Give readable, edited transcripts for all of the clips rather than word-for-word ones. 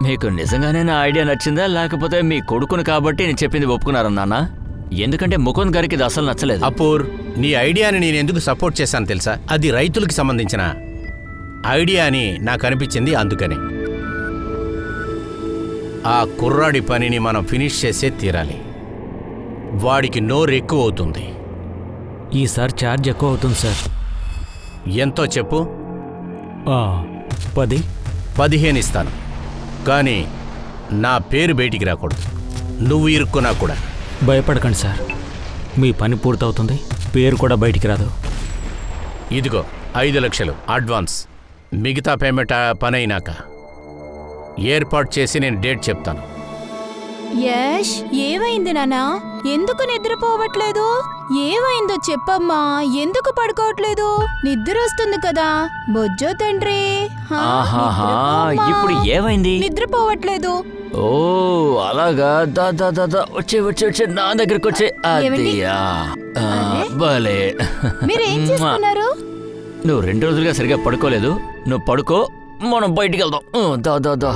మీకు నిజంగానే నా ఐడియా నచ్చిందా లేకపోతే మీ కొడుకుని కాబట్టి నేను చెప్పింది ఒప్పుకున్నారా నాన్న? ఎందుకంటే ముకుంద్ గారికి ఇది అసలు నచ్చలేదు. అపూర్, నీ ఐడియాని నేను ఎందుకు సపోర్ట్ చేశాను తెలుసా? అది రైతులకు సంబంధించిన ఐడియా అని నాకు అనిపించింది. అందుకని ఆ కుర్రాడి పనిని మనం ఫినిష్ చేసే తీరాలి. వాడికి నోరు ఎక్కువ అవుతుంది. ఈసారి ఛార్జ్ ఎక్కువ అవుతుంది సార్. ఎంతో చెప్పు. 10. 15 ఇస్తాను, కానీ నా పేరు బయటికి రాకూడదు. నువ్వు ఇరుక్కున్నా కూడా. భయపడకండి సార్, మీ పని పూర్తవుతుంది, పేరు కూడా బయటికి రాదు. ఇదిగో 5 లక్షలు అడ్వాన్స్. మిగతా పేమెంట్ పని అయినాక ఏర్పాటు చేసి నేను డేట్ చెప్తాను. యష్, ఏమైంది నాన్నా? ఎందుకు నిద్రపోవట్లేదు? ఏమైందో చెప్పమ్మా. ఎందుకు పడుకోవట్లేదు? నిద్ర వస్తుంది కదా బొజ్జో తండ్రి. ఆహాహా, ఇప్పుడు ఏమైంది? నిద్రపోవట్లేదు. ఓ అలాగా, దా వచ్చే నా దగ్గరకు వచ్చే. అదియా భలే. మీరేం చేస్తున్నారు? నువ్వు 2 రోజులుగా సరిగా పడుకోలేదు. నువ్వు పడుకో, మనం బయటికి వెళ్దాం. దా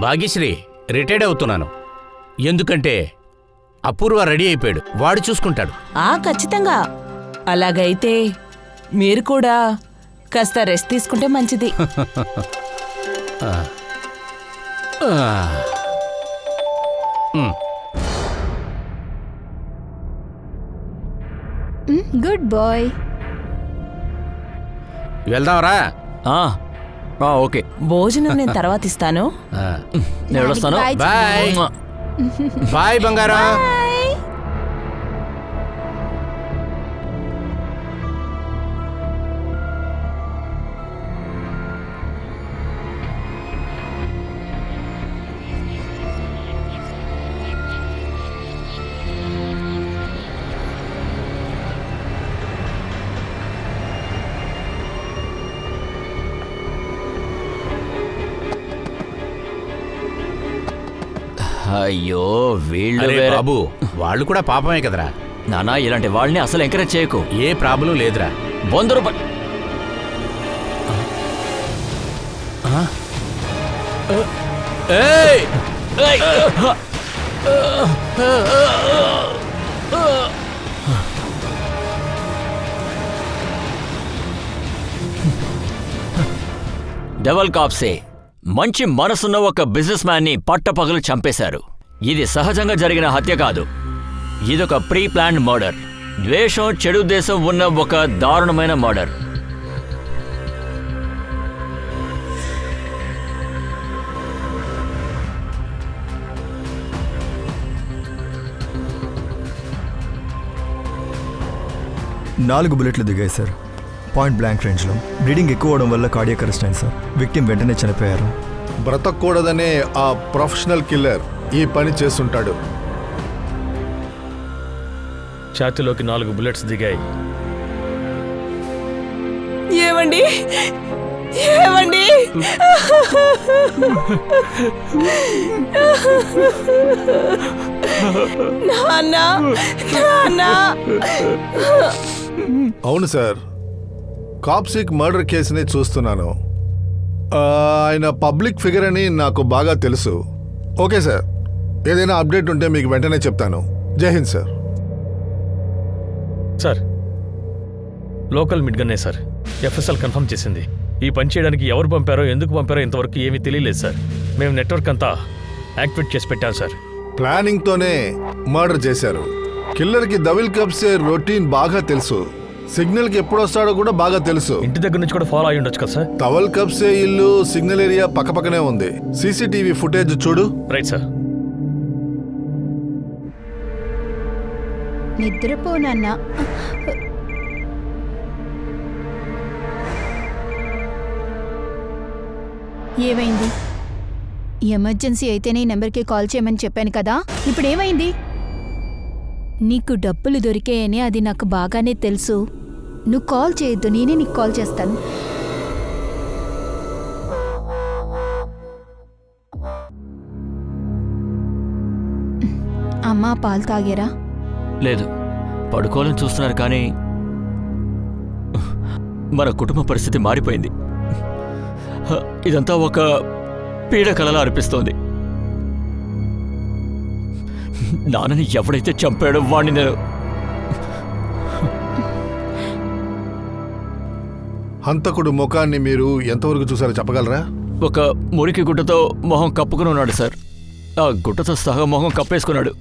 భాగ్యశ్రీ, రిటైర్డ్ అవుతున్నాను. ఎందుకంటే అపూర్వ రెడీ అయిపోయాడు, వాడు చూసుకుంటాడు. ఖచ్చితంగా. అలాగైతే మీరు కూడా కాస్త రెస్ట్ తీసుకుంటే మంచిది. Good bye. వెళ్దాంరా. ఓకే, భోజనం నేను తర్వాత ఇస్తాను. నేను వస్తాను. బాయ్ బాయ్ బంగారం. అయ్యో వీళ్ళు అరే బాబు, వాళ్ళు కూడా పాపమే కదరా. నానా, ఇలాంటి వాళ్ళని అసలు ఎంకరేజ్ చేయకు. ఏ ప్రాబ్లం లేదురా. 100 రూపాయలు. ఏయ్! డబల్ కాప్సే మంచి మనసున్న ఒక బిజినెస్ మ్యాన్ ని పట్టపగలు చంపేశారు. ఇది సహజంగా జరిగిన హత్య కాదు, ఇదొక ప్రీ ప్లాన్డ్ మర్డర్. ద్వేషం, చెడు ఉద్దేశం ఉన్న ఒక దారుణమైన మర్డర్. నాలుగు బుల్లెట్లు దిగాయి సార్, పాయింట్ బ్లాంక్ రేంజ్లో. బ్లీడింగ్ ఎక్కువ అవడం వల్ల కార్డియాక్ అరెస్ట్ అయింది సార్. విక్టిమ్ వెంటనే చనిపోయారు. బ్రతకూడదనే ఆ ప్రొఫెషనల్ కిల్లర్ ఈ పని చేస్తుంటాడు. ఛాతీలోకి 4 బుల్లెట్స్ దిగాయి. ఏమండి ఏమండి? నాన్నా, నాన్నా. అవును సార్, కాప్సిక్ మర్డర్ కేసుని చూస్తున్నాను. ఆయన పబ్లిక్ ఫిగర్ అని నాకు బాగా తెలుసు. ఓకే సార్, ఏదైనా అప్డేట్ ఉంటే మీకు వెంటనే చెప్తాను. Jai Hind sir. Sir, local మిడ్గన్నే సార్. ఎఫ్ఎస్ఎల్ కన్ఫర్మ్ చేసింది. ఈ పని చేయడానికి ఎవరు పంపారో, ఎందుకు పంపారో ఇంతవరకు ఏమీ తెలియలేదు సార్. మేము నెట్వర్క్ అంతా యాక్టివేట్ చేసి పెట్టాం సార్. ప్లానింగ్తోనే మర్డర్ చేశారు. కిల్లర్కి దవిల్ కబ్సే రొటీన్ బాగా తెలుసు. సిగ్నల్కి ఎప్పుడు వస్తాడో కూడా బాగా తెలుసు. ఇంటి దగ్గర నుంచి కూడా ఫాలో అయ్యి ఉండొచ్చు కదా సార్. తవల్ కబ్సే ఇల్లు సిగ్నల్ ఏరియా పక్కపక్కనే ఉంది. సీసీటీవీ ఫుటేజ్ చూడు. Right sir. నిద్రపోనన్నా. ఏమైంది? ఎమర్జెన్సీ అయితేనే ఈ నెంబర్కి కాల్ చేయమని చెప్పాను కదా, ఇప్పుడు ఏమైంది? నీకు డబ్బులు దొరికాయని అది నాకు బాగానే తెలుసు. నువ్వు కాల్ చేయొద్దు, నేనే నీకు కాల్ చేస్తాను. అమ్మా పాలు తాగారా? లేదు, పడుకోవాలని చూస్తున్నారు కానీ మన కుటుంబ పరిస్థితి మారిపోయింది. ఇదంతా ఒక పీడకలలా అనిపిస్తోంది. నాన్నని ఎవడైతే చంపాడో వాడిని నేను హంతకుడు ముఖాన్ని మీరు ఎంతవరకు చూసారో చెప్పగలరా? ఒక మురికి గుడ్డతో మొహం కప్పుకుని ఉన్నాడు సార్. ఆ గుడ్డతో సహా మొహం కప్పేసుకున్నాడు.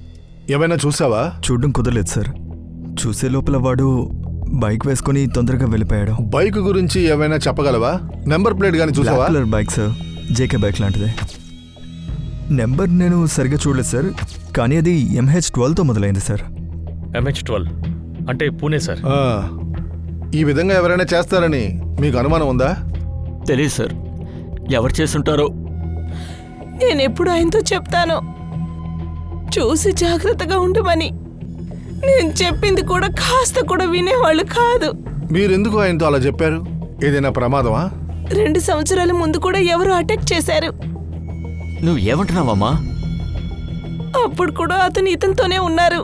ఏమైనా చూసావా? చూడడం కుదరలేదు సార్. చూసే లోపల వాడు బైక్ వేసుకొని తొందరగా వెళ్ళిపోయాడు. బైక్ గురించి ఏమైనా చెప్పగలవా? నెంబర్ ప్లేట్ గానీ చూసావా? Black colour bike sir, JK bike లాంటిదే. నెంబర్ నేను సరిగ్గా చూడలేదు సార్, కానీ అది MH12తో మొదలైంది సార్. MH12 అంటే పూణే సార్. ఆ, ఈ విధంగా ఎవరైనా చేస్తారని మీకు అనుమానం ఉందా? తెలియదు సార్, ఎవరు చేస్తుంటారో. నేనెప్పుడు ఆయనతో చెప్తాను చూసి జాగ్రత్తగా ఉండమని. నేను చెప్పింది కూడా కాస్త కూడా వినేవాళ్ళు కాదు. మీరెందుకు ఆయనతో అలా చెప్పారు? ఏదైనా ప్రమాదమా? 2 సంవత్సరాల ముందు కూడా ఎవరు అటాక్ చేశారు. నువ్వు ఏమంటున్నావమ్మా? అప్పుడు కూడా అతను ఇతనితోనే ఉన్నారు.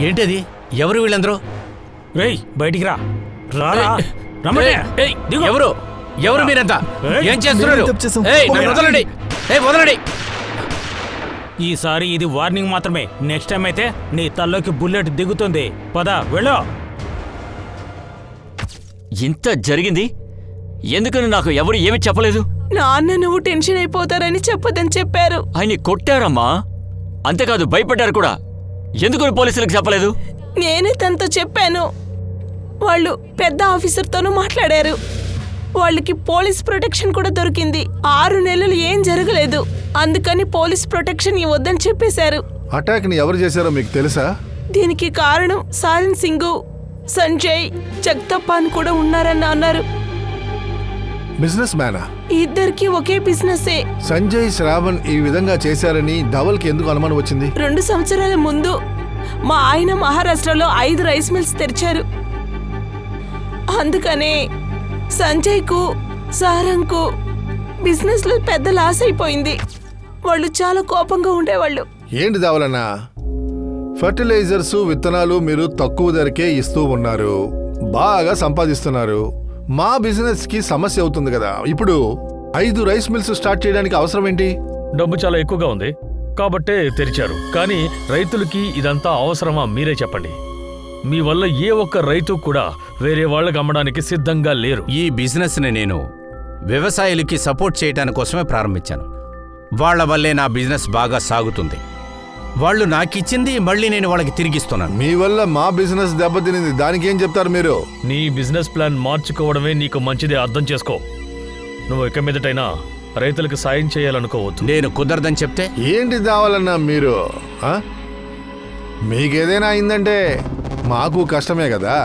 ఏంటది? ఎవరు వీళ్ళందరూ? రేయ్ బయటికి రా. రారా రమ్మటే. ఏయ్, ఎవరు ఎవరు మీరంతా? ఏం చేస్తున్నారు? మేమేం తప్పు చేశాం? ఏయ్, నన్ను వదలండి. ఏయ్, వదలండి. ఈసారి ఇది వార్నింగ్ మాత్రమే. నెక్స్ట్ టైం అయితే నీ తల్లోకి బుల్లెట్ దిగుతుంది. పద వెళ్ళు. ఇంత జరిగింది ఎందుకని నాకు ఎవరు ఏమీ చెప్పలేదు? నాన్న నువ్వు టెన్షన్ అయిపోతారని చెప్పదని చెప్పారు. ఆయన్ని కొట్టారమ్మా, అంతేకాదు భయపడ్డారు కూడా. ఎందుకని పోలీసులకు చెప్పలేదు? నేనే తనతో చెప్పాను. వాళ్ళు పెద్ద ఆఫీసర్తోనూ మాట్లాడారు. వాళ్ళకి పోలీస్ ప్రొటెక్షన్ కూడా దొరికింది. 6 నెలలు ఏం జరగలేదు. అందుకని పోలీస్ ప్రొటెక్షన్ ఇవ్వద్దని చెప్పేశారు. అటాక్ ని ఎవరు చేశారో మీకు తెలుసా? దీనికి కారణం సారన్ సింగ్, సంజయ్, జగదప్ప అని కూడా ఉన్నారని అన్నారు. బిజినెస్ మ్యానా? ఇద్దరికి ఒకే బిజినెసే. సంజయ్, శ్రావణ్ ఈ విధంగా చేశారని ధవల్కి ఎందుకు అనుమానం వచ్చింది? 2 సంవత్సరాల ముందు మా ఆయన మహారాష్ట్రలో 5 రైస్ మిల్స్ తెరిచారు. అందుకనే సంజయ్కు, సారంగ్కు బిజినెస్ లో పెద్ద లాస్ అయిపోయింది. వాళ్ళు చాలా కోపంగా ఉండేవాళ్ళు. ఏంటి ధవలన్నా, ఫర్టిలైజర్స్, విత్తనాలు మీరు తక్కువ ధరకే ఇస్తూ ఉన్నారు, బాగా సంపాదిస్తున్నారు. మా బిజినెస్ కి సమస్య అవుతుంది కదా. ఇప్పుడు 5 రైస్ మిల్స్ స్టార్ట్ చేయడానికి అవసరం ఏంటి? డబ్బు చాలా ఎక్కువగా ఉంది కాబట్టే తెరిచారు. కానీ రైతులకి ఇదంతా అవసరమా? మీరే చెప్పండి. మీ వల్ల ఏ ఒక్క రైతు కూడా వేరే వాళ్ళకి అమ్మడానికి సిద్ధంగా లేరు. ఈ బిజినెస్ని నేను వ్యవసాయులకి సపోర్ట్ చేయడానికి కోసమే ప్రారంభించాను. వాళ్ళ వల్లే నా బిజినెస్ బాగా సాగుతుంది. వాళ్ళు నాకిచ్చింది మళ్ళీ నేను వాళ్ళకి తిరిగిస్తున్నాను. మీ వల్ల మా బిజినెస్ దెబ్బతినింది, దానికి ఏం చెప్తారు మీరు? నీ బిజినెస్ ప్లాన్ మార్చుకోవడమే నీకు మంచిదే, అర్థం చేసుకో. నువ్వు ఇక మీదటైనా రైతులకు సాయం చేయాలనుకోవద్దు. నేను కుదరదని చెప్తే ఏంటి ధవలన్నా మీరు? ఆ? మీకేదైనా అయిందంటే మాకు కష్టమే కదా.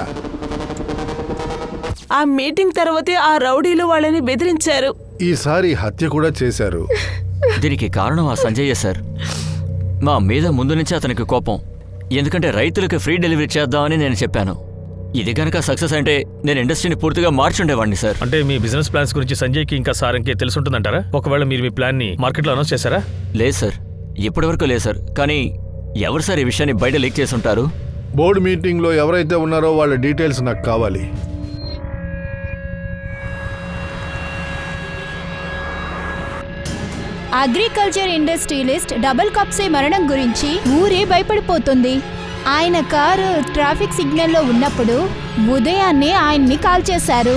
ఆ మీటింగ్ తర్వాతే ఆ రౌడీలు వాళ్ళని బెదిరించారు. ఈసారి హత్య కూడా చేశారు. దీనికి కారణం ఆ సంజయ్య సార్. మా మీద ముందు నుంచి అతనికి కోపం. ఎందుకంటే రైతులకు ఫ్రీ డెలివరీ చేద్దామని నేను చెప్పాను. ఇది కనుక సక్సెస్ అంటే నేను ఇండస్ట్రీని పూర్తిగా మార్చుండేవాడిని సార్. అంటే మీ బిజినెస్ ప్లాన్స్ గురించి సంజయ్కి ఇంకా సారంకి తెలుసుంటుందంటారా? ఒకవేళ మీరు మీ ప్లాన్ ని మార్కెట్లో అనౌన్స్ చేశారా? లేదు సార్, ఇప్పటివరకు లేదు సార్. కానీ ఎవరు సార్ ఈ విషయాన్ని బయట లీక్ చేసుంటారు? బోర్డు మీటింగ్లో ఎవరైతే ఉన్నారో వాళ్ళ డీటెయిల్స్ నాకు కావాలి. అగ్రికల్చర్ ఇండస్ట్రియలిస్ట్ డబుల్ కప్సే మరణం గురించి ఊరే భయపడిపోతుంది. ఆయన కారు ట్రాఫిక్ సిగ్నల్లో ఉన్నప్పుడు ఉదయాన్నే ఆయన్ని కాల్చేశారు.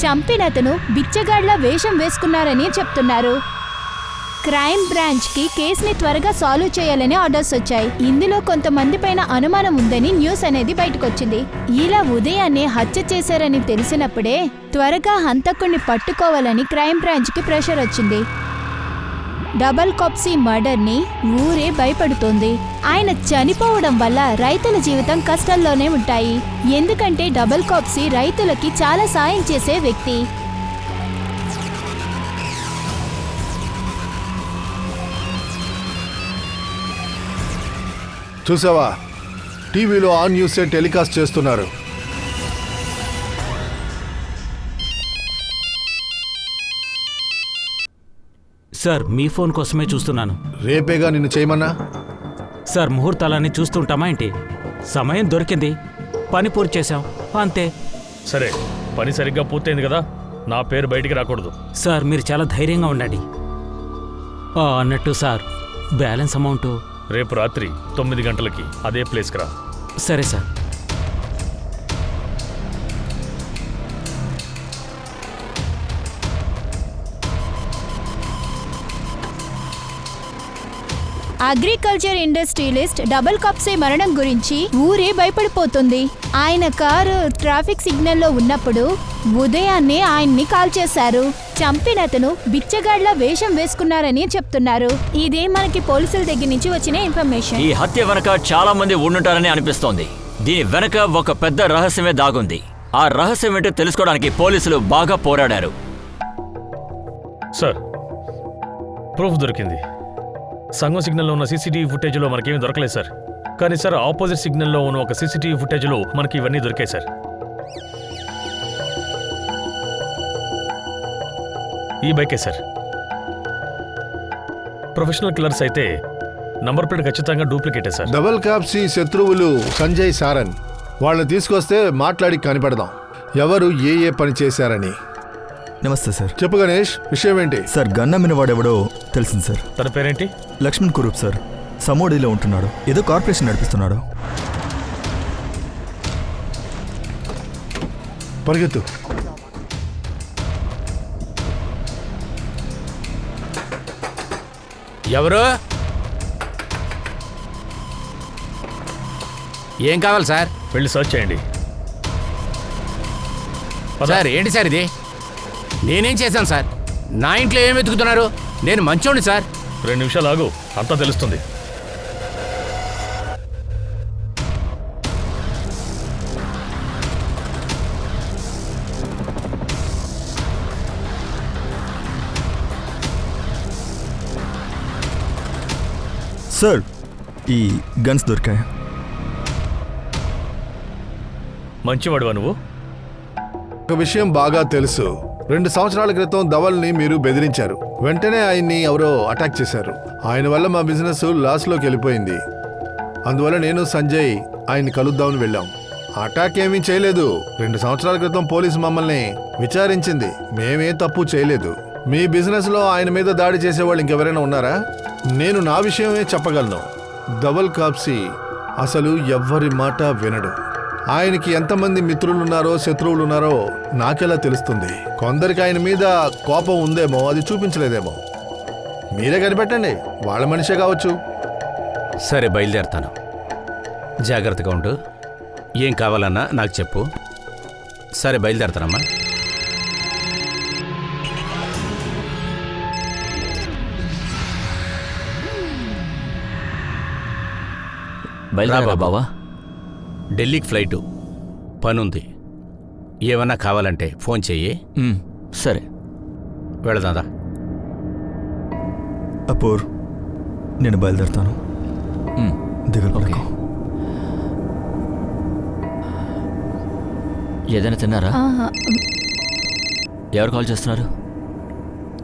చంపినతను బిచ్చగాడ్ల వేషం వేసుకున్నారని చెప్తున్నారు. క్రైమ్ బ్రాంచ్కి కేసుని త్వరగా సాల్వ్ చేయాలని ఆర్డర్స్ వచ్చాయి. ఇందులో కొంతమంది పైన అనుమానం ఉందని న్యూస్ అనేది బయటకొచ్చింది. ఇలా ఉదయాన్నే హత్య చేశారని తెలిసినప్పుడే త్వరగా హంతకుణ్ణి పట్టుకోవాలని క్రైమ్ బ్రాంచ్కి ప్రెషర్ వచ్చింది. డబల్ కాప్సీ మర్డర్ని ఊరే భయపడుతోంది. ఆయన చనిపోవడం వల్ల రైతుల జీవితం కష్టాల్లోనే ఉంటాయి. ఎందుకంటే డబల్ కాప్సీ రైతులకి చాలా సాయం చేసే వ్యక్తి. చూసావా, టీవీలో ఆ న్యూసే టెలికాస్ట్ చేస్తున్నారు. సార్ మీ ఫోన్ కోసమే చూస్తున్నాను. రేపేగా నిన్ను చేయమన్నా. సార్ ముహూర్తాలన్నీ చూస్తుంటామా ఏంటి? సమయం దొరికింది, పని పూర్తి చేశాం, అంతే. సరే, పని సరిగ్గా పూర్తయింది కదా, నా పేరు బయటికి రాకూడదు. సార్ మీరు చాలా ధైర్యంగా ఉండండి. అన్నట్టు సార్, బ్యాలెన్స్ అమౌంట్ రేపు రాత్రి 9 గంటలకి అదే ప్లేస్కి రా. సరే సార్. అగ్రికల్చర్ ఇండస్ట్రియలిస్ట్ డబుల్ కాప్సే మరణం గురించి ఊరే భయపడిపోతుంది. ఆయన కారు ట్రాఫిక్ సిగ్నల్లో ఉన్నప్పుడు ఉదయాన్నే ఆయన్ని కాల్చేశారు. చంపినతను బిచ్చగాడ్ల వేషం వేసుకున్నారని చెప్తున్నారు. ఇదే మనకి పోలీసుల దగ్గర నుంచి వచ్చిన ఇన్ఫర్మేషన్. ఈ హత్య వెనక చాలా మంది ఉండుంటారని అనిపిస్తోంది. దీని వెనక ఒక పెద్ద రహస్యమే దాగుంది. ఆ రహస్యం ఏంటో తెలుసుకోవడానికి పోలీసులు బాగా పోరాడారు. సార్, ప్రూఫ్ దొరికింది. సంగం సిగ్నల్లో ఉన్న సీసీటీవీ ఫుటేజ్లో మనకేమీ దొరకలేదు సార్. కానీ సార్, ఆపోజిట్ సిగ్నల్లో ఉన్న ఒక సీసీటీవీ ఫుటేజ్లో మనకి ఇవన్నీ దొరికాయి సార్. ఈ బైకే సార్. ప్రొఫెషనల్ కిల్లర్స్ అయితే నంబర్ ప్లేట్ ఖచ్చితంగా డూప్లికేటే సార్. డబల్ కాప్సీ శత్రువులు సంజయ్ సారన్. వాళ్ళని తీసుకొస్తే మాట్లాడి కనిపెడదాం ఎవరు ఏ పని చేశారని. నమస్తే సార్. చెప్పు గణేష్, విషయం ఏంటి? సార్ గన్నమ్మిన వాడెవడో తెలిసింది సార్. తన పేరేంటి? లక్ష్మణ్ కురూప్ సార్. సమోడిలో ఉంటున్నాడు. ఏదో కార్పొరేషన్ నడిపిస్తున్నాడు. పరిగెత్తు. ఎవరు? ఏం కావాలి సార్? వెళ్ళి సర్చ్ చేయండి. సార్ ఏంటి సార్ ఇది? నేనేం చేశాను సార్? నా ఇంట్లో ఏం వెతుకుతున్నారు? నేను మంచోండి సార్. 2 నిమిషాలు ఆగు, అంతా తెలుస్తుంది. సార్ ఈ గన్స్ దొరికాయి. మంచివాడువా నువ్వు? ఒక విషయం బాగా తెలుసు. 2 సంవత్సరాల క్రితం ధవల్ని మీరు బెదిరించారు. వెంటనే ఆయన్ని ఎవరో అటాక్ చేశారు. ఆయన వల్ల మా బిజినెస్ లాస్లోకి వెళ్ళిపోయింది. అందువల్ల నేను సంజయ్ ఆయన్ని కలుద్దామని వెళ్ళాం. అటాక్ ఏమీ చేయలేదు. 2 సంవత్సరాల క్రితం పోలీసు మమ్మల్ని విచారించింది. మేమే తప్పు చేయలేదు. మీ బిజినెస్లో ఆయన మీద దాడి చేసేవాళ్ళు ఇంకెవరైనా ఉన్నారా? నేను నా విషయమే చెప్పగలను. డబుల్ కాప్సీ అసలు ఎవ్వరి మాట వినడు. ఆయనకి ఎంతమంది మిత్రులున్నారో శత్రువులున్నారో నాకెలా తెలుస్తుంది? కొందరికి ఆయన మీద కోపం ఉందేమో, అది చూపించలేదేమో. మీరే కనిపెట్టండి, వాళ్ళ మనిషే కావచ్చు. సరే, బయలుదేరుతాను. జాగ్రత్తగా ఉండు. ఏం కావాలన్నా నాకు చెప్పు. సరే, బయలుదేరుతానమ్మా. బయలుదేరా బావా. ఢిల్లీకి ఫ్లైటు, పనుంది. ఏమన్నా కావాలంటే ఫోన్ చెయ్యి. సరే, వెళదాదా. అపూర్, నేను బయలుదేరుతాను. దిగులు పడకు. ఏదైనా తిన్నారా? ఆహా, ఎవరు కాల్ చేస్తున్నారు?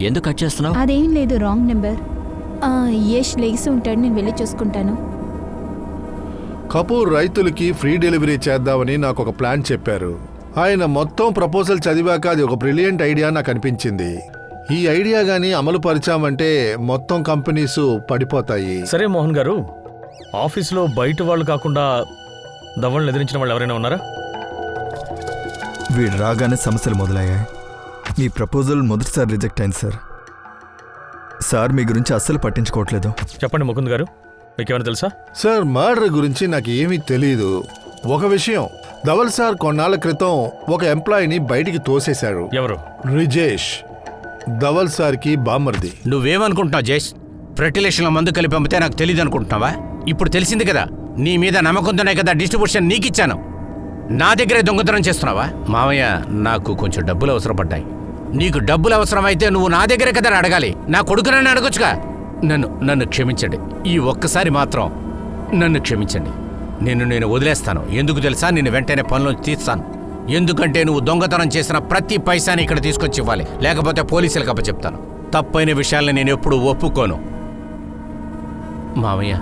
ఎందుకు కట్ చేస్తున్నావు? అదేం లేదు, రాంగ్ నెంబర్. యష్ లేసి ఉంటాడు, నేను వెళ్ళి చూసుకుంటాను. కపూర్ రైతులకి ఫ్రీ డెలివరీ చేద్దామని నాకు ఒక ప్లాన్ చెప్పారు. ఆయన మొత్తం ప్రపోజల్ చదివాక అది ఒక బ్రిలియంట్ ఐడియా నాకు అనిపించింది. ఈ ఐడియా గానీ అమలు పరిచామంటే మొత్తం కంపెనీస్ పడిపోతాయి. సరే మోహన్ గారు, ఆఫీస్లో బయట వాళ్ళు కాకుండా ధవల్ని ఎదిరించిన వాళ్ళు ఎవరైనా ఉన్నారా? వీడు రాగానే సమస్యలు మొదలయ్యాయి. మీ ప్రపోజల్ మొదటిసారి రిజెక్ట్ అయింది సార్. సార్ మీ గురించి అస్సలు పట్టించుకోవట్లేదు. చెప్పండి ముకుంద్ గారు, మీకేమైనా తెలుసా? సార్, మర్డర్ గురించి నాకు ఏమీ తెలీదు. ఒక విషయం, ధవల్ సార్ కొన్నాళ్ల క్రితం ఒక ఎంప్లాయీని బయటికి తోసేశాడు. ఎవరు? రిజేష్, ధవల్ సార్కి బామ్మర్ది. నువ్వేమనుకుంటున్నావు జేష్? ఫెర్టిలేషన్లో మందు కలిపి అమ్మితే నాకు తెలియదు అనుకుంటున్నావా? ఇప్పుడు తెలిసింది కదా, నీ మీద నమ్మకంతోనే కదా డిస్ట్రిబ్యూషన్ నీకిచ్చాను. నా దగ్గరే దొంగతనం చేస్తున్నావా? మావయ్య, నాకు కొంచెం డబ్బులు అవసరపడ్డాయి. నీకు డబ్బులు అవసరమైతే నువ్వు నా దగ్గరే కదా అడగాలి. నా కొడుకునని అడగొచ్చుగా. నన్ను క్షమించండి. ఈ ఒక్కసారి మాత్రం నన్ను క్షమించండి. నేను వదిలేస్తాను. ఎందుకు తెలుసా? నిన్ను వెంటనే పనిలోంచి తీస్తాను. ఎందుకంటే నువ్వు దొంగతనం చేసిన ప్రతి పైసాని ఇక్కడ తీసుకొచ్చి ఇవ్వాలి, లేకపోతే పోలీసులకు అప్పచెప్తాను. తప్పైన విషయాల్ని నేను ఎప్పుడూ ఒప్పుకోను. మావయ్య,